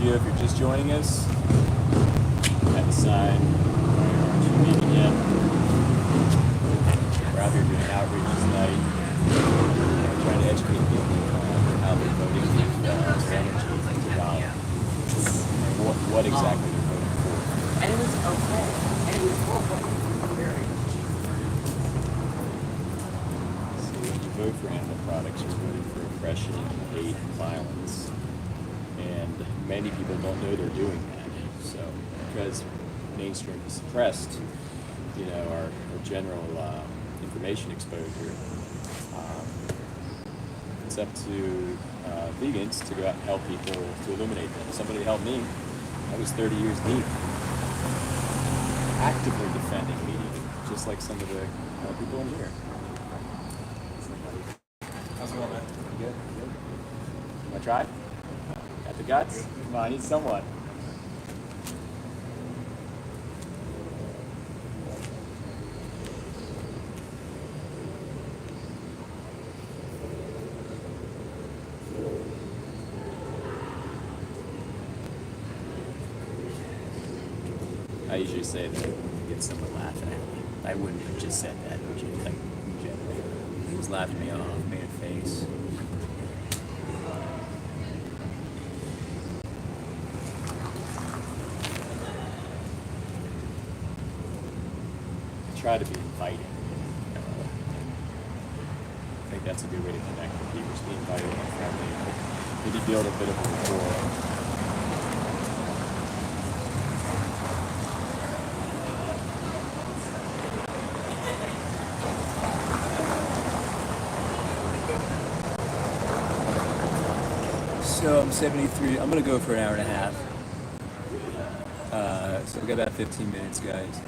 [SPEAKER 1] If you're just joining us, have a sign. Aren't you vegan yet? We're out here doing outreach tonight, trying to educate people on how
[SPEAKER 6] probably voting with their energy to dollar. What exactly you're voting for.
[SPEAKER 7] And it was okay. And it was very
[SPEAKER 6] So when you vote for animal products, you're voting for oppression, hate, and violence. And many people don't know they're doing that. So because mainstream is suppressed, our general information exposure, it's up to vegans to go out and help people to illuminate them. Somebody helped me. I was 30 years deep, actively defending meat eating, just like some of the people in here.
[SPEAKER 3] How's it going, man?
[SPEAKER 6] Good. You want to try? Got the guts? Come on, I need someone. I usually say that to get someone laughing at me. I wouldn't have just said that, would you? Like, generally. He was laughing me off, made a face. Try to be inviting. I think that's a good way to connect with people, just be inviting and friendly. Maybe build a bit of a rapport.
[SPEAKER 1] So I'm 73. I'm gonna go for an hour and a half. So we got about 15 minutes, guys.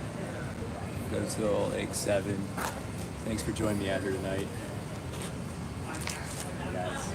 [SPEAKER 1] Go till like 7.
[SPEAKER 6] Thanks for joining me out here tonight. Guys.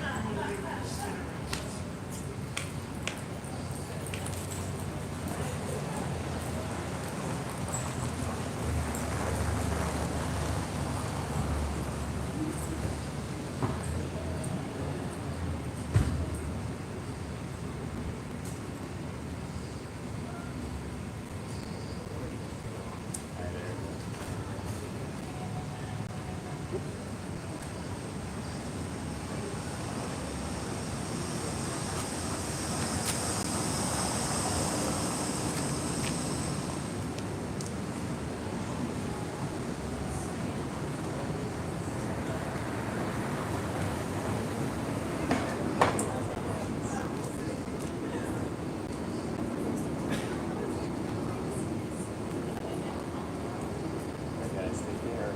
[SPEAKER 6] Guys, take care.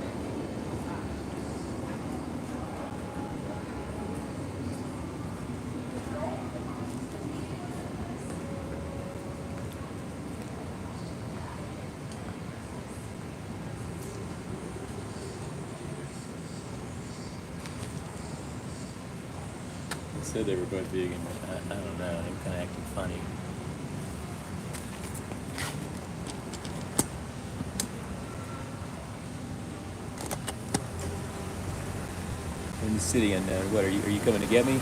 [SPEAKER 6] They said they were both vegan.
[SPEAKER 1] I don't know. They're kind of acting funny. In the city, and what are you? Are you coming to get me?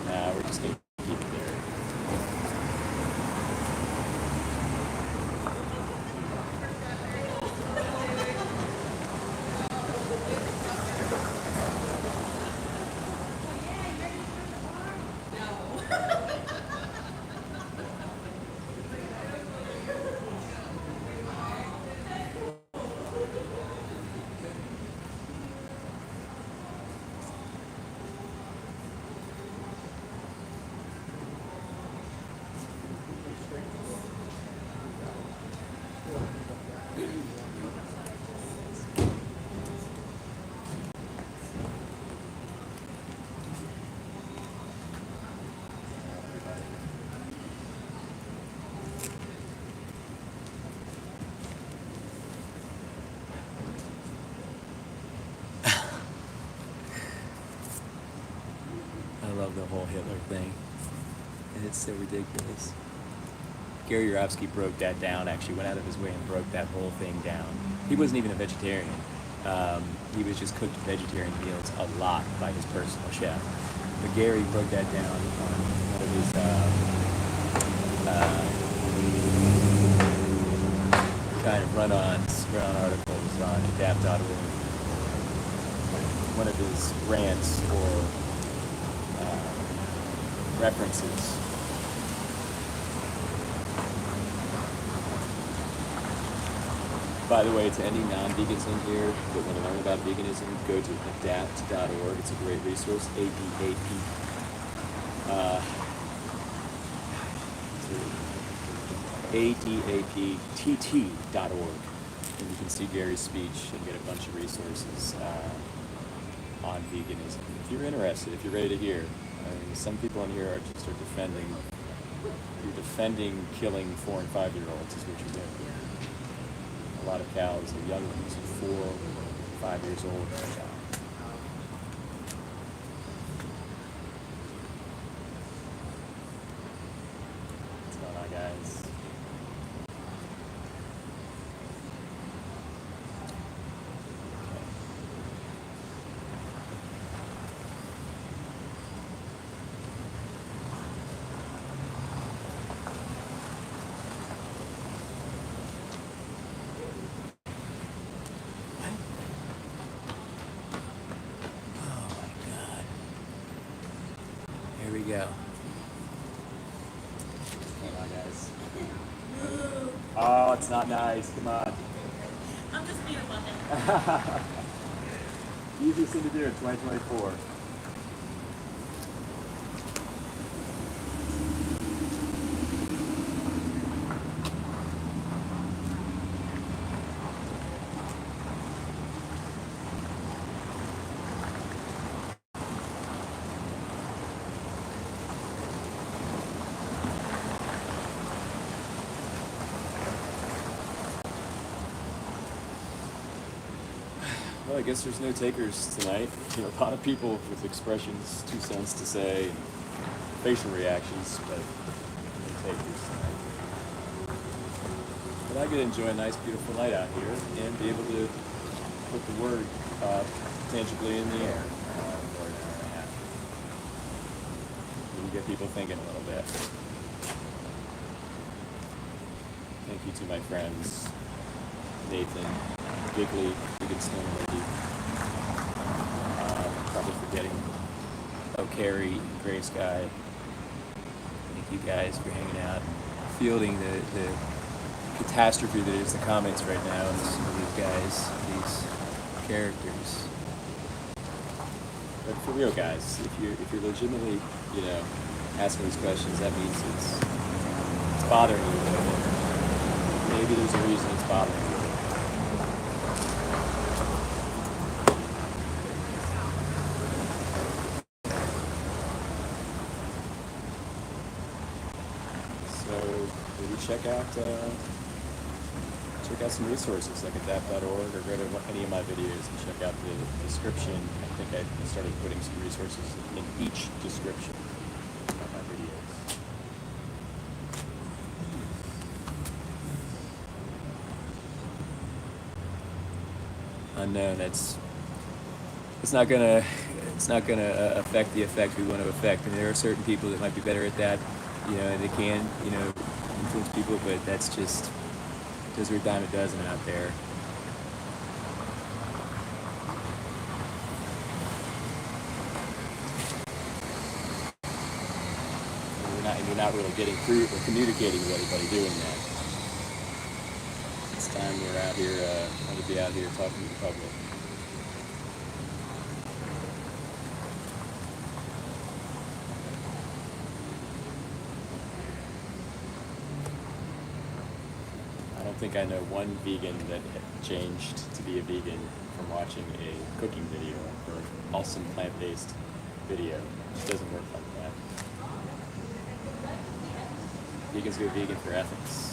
[SPEAKER 6] Nah, we're just gonna keep it there.
[SPEAKER 1] I love the whole Hitler thing. It's so ridiculous. Gary Yourofsky broke that down, actually went out of his way and broke that whole thing down. He wasn't even a vegetarian. He was just cooked vegetarian meals a lot by his personal chef. But Gary broke that down on one of his kind of run-on articles on adapt.org. One of his rants or references. By the way, to any non-vegans in here that want to learn about veganism, go to adapt.org. It's a great resource. ADAP. ADAPTT.org. And you can see Gary's speech and get a bunch of resources on veganism. If you're interested, if you're ready to hear, some people in here are just defending. You're defending killing 4 and 5-year-olds is what you're doing. A lot of cows are young ones, 4 or 5 years old. What's going on, guys? Here we go. Come on, guys. Oh, it's not nice. Come on.
[SPEAKER 5] I'm just being a button.
[SPEAKER 1] Easiest thing to do in 2024. Well, I guess there's no takers tonight. A lot of people with expressions, 2 cents to say, and facial reactions, but no takers tonight. But I could enjoy a nice, beautiful night out here and be able to put the word tangibly in the air for an hour and a half. And get people thinking a little bit. Thank you to my friends, Nathan, Giggly, Vegan Stone Lady, probably forgetting, Carrie, Gray Sky. Thank you guys for hanging out, fielding the catastrophe that is the comments right now, and some of these guys, these characters. But for real, guys, if you're legitimately, asking these questions, that means it's bothering you a little bit. Maybe there's a reason it's bothering you. Check out some resources like adapt.org, or go to any of my videos and check out the description. I think I started putting some resources in each description of my videos. Unknown. It's not gonna affect the effect we want to affect. I mean, there are certain people that might be better at that. And they can, influence people, but that's just, those are a dime a dozen out there. And you're not really getting through or communicating with anybody doing that. It's time we're out here, want to be out here talking to the public. I don't think I know one vegan that changed to be a vegan from watching a cooking video or an awesome plant-based video. It just doesn't work like that. Vegans go vegan for ethics.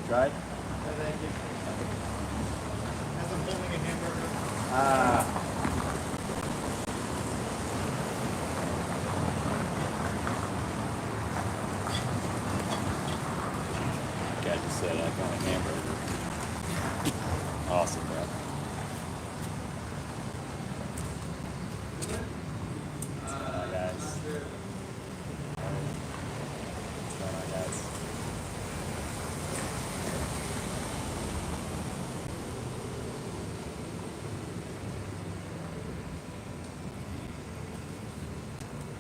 [SPEAKER 6] Tried?
[SPEAKER 3] Thank you. As I'm holding a hamburger.
[SPEAKER 6] Guy just said I found a hamburger. Awesome, bro. What's going on, guys? What's going on, guys?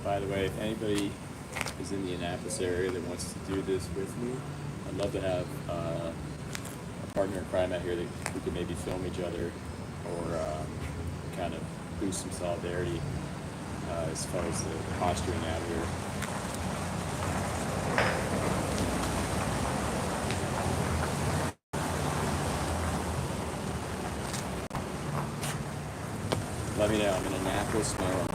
[SPEAKER 6] By the way, if anybody is in the Annapolis area that wants to do this with me, I'd love to have a partner in crime out here that we could maybe film each other or kind of boost some solidarity as far as the posturing out here. Let me know. I'm in Annapolis, Maryland.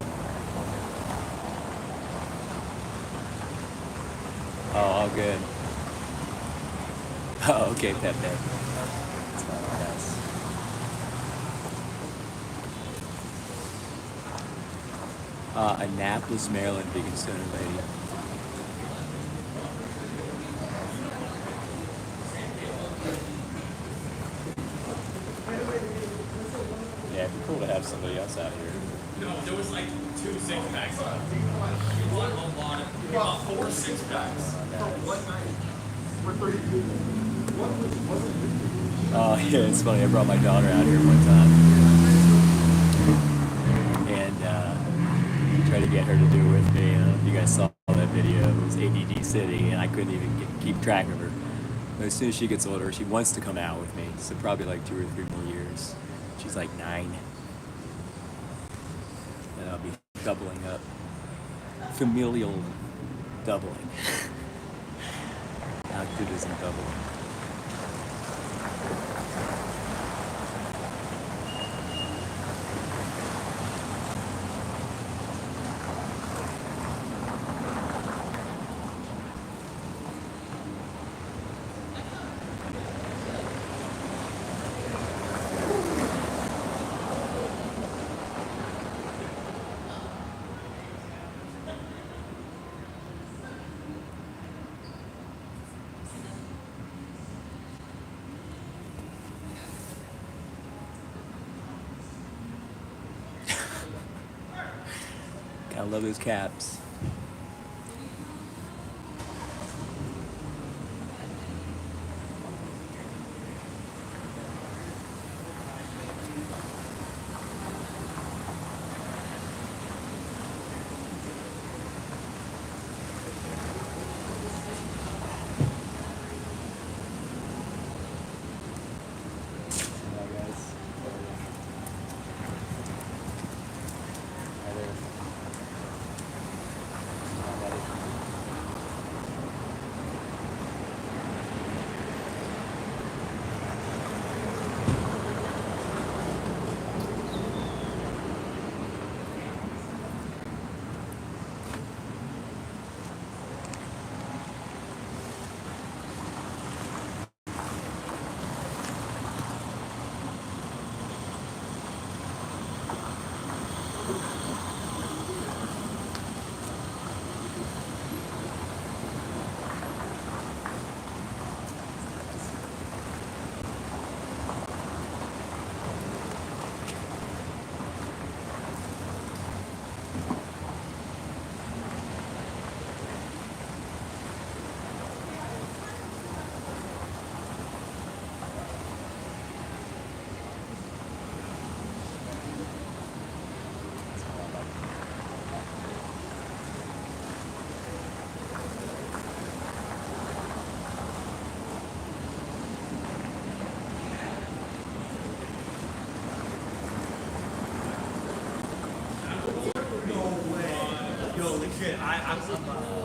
[SPEAKER 1] Oh, all good. Oh, okay, Pepe. That's not our house. Annapolis, Maryland, vegan stoner lady.
[SPEAKER 6] Yeah, it'd be cool to have somebody else out here.
[SPEAKER 4] No, there was like 2 6-packs left. We bought a lot of, we bought 4 6-packs for one night.
[SPEAKER 1] Oh, yeah, it's funny. I brought my daughter out here one time and tried to get her to do it with me. You guys saw that video. It was ADD City, and I couldn't even keep track of her. But as soon as she gets older, she wants to come out with me. So probably like 2 or 3 more years. She's like 9. And I'll be doubling up. Familial doubling. Activism doubling. I love those caps.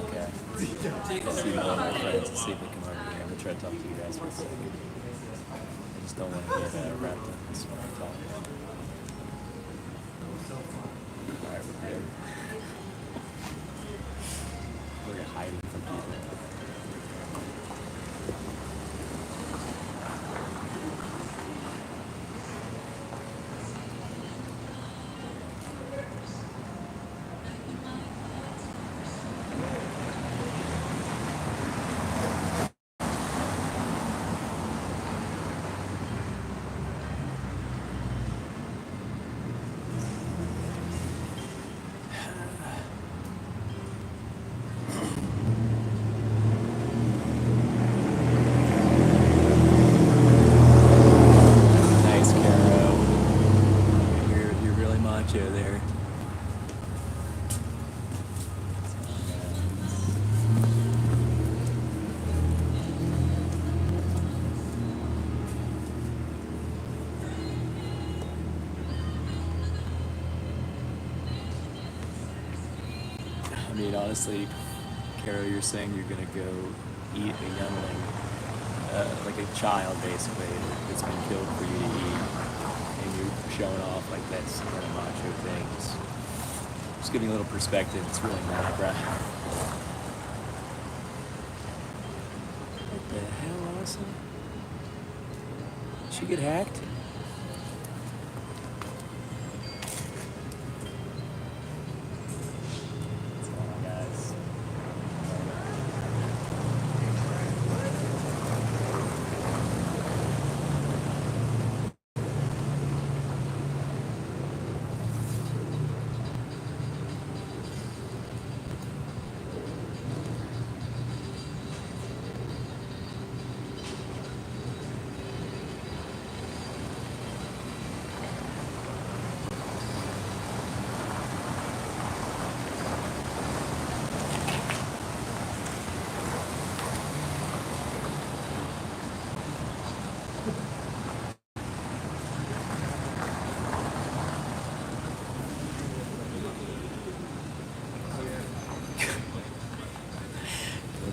[SPEAKER 3] Okay.
[SPEAKER 1] See one of my friends, see if they come over here. I'm gonna try to talk to you guys for a second. I just don't want to get wrapped up in this when I talk. Alright, we're good. We're hiding from people. mean, honestly, Carol, you're saying you're gonna go eat a youngling, like a child, basically, that's been killed for you to eat, and you're showing off like that's kind of macho things. Just giving a little perspective. It's really not, right? What the hell, Austin? Did she get hacked? What's going on, guys?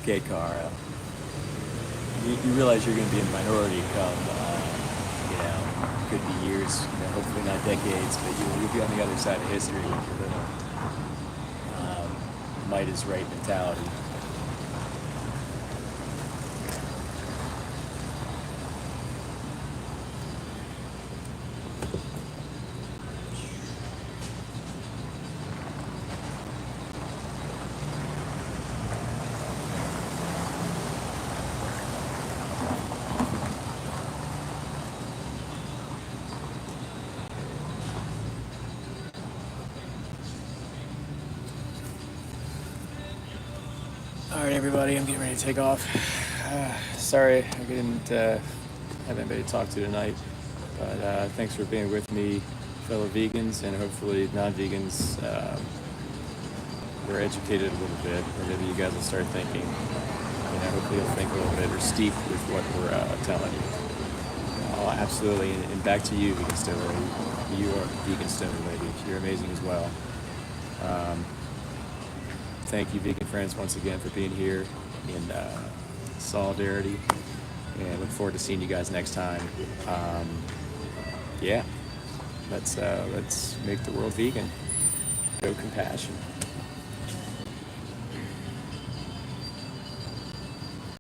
[SPEAKER 1] Okay, Carl. You realize you're going to be in the minority come, could be years, hopefully not decades, but you'll be on the other side of history with your little might is right mentality. All right, everybody, I'm getting ready to take off. Sorry I didn't have anybody to talk to tonight, but thanks for being with me, fellow vegans, and hopefully non-vegans. We're educated a little bit, or maybe you guys will start thinking. Hopefully you'll think a little bit, or steeped with what we're telling you. Oh, absolutely, and back to you, Vegan Stoner Lady. You are Vegan Stoner Lady. You're amazing as well. Thank you, vegan friends, once again for being here in solidarity, and look forward to seeing you guys next time. Let's make the world vegan. Go compassion.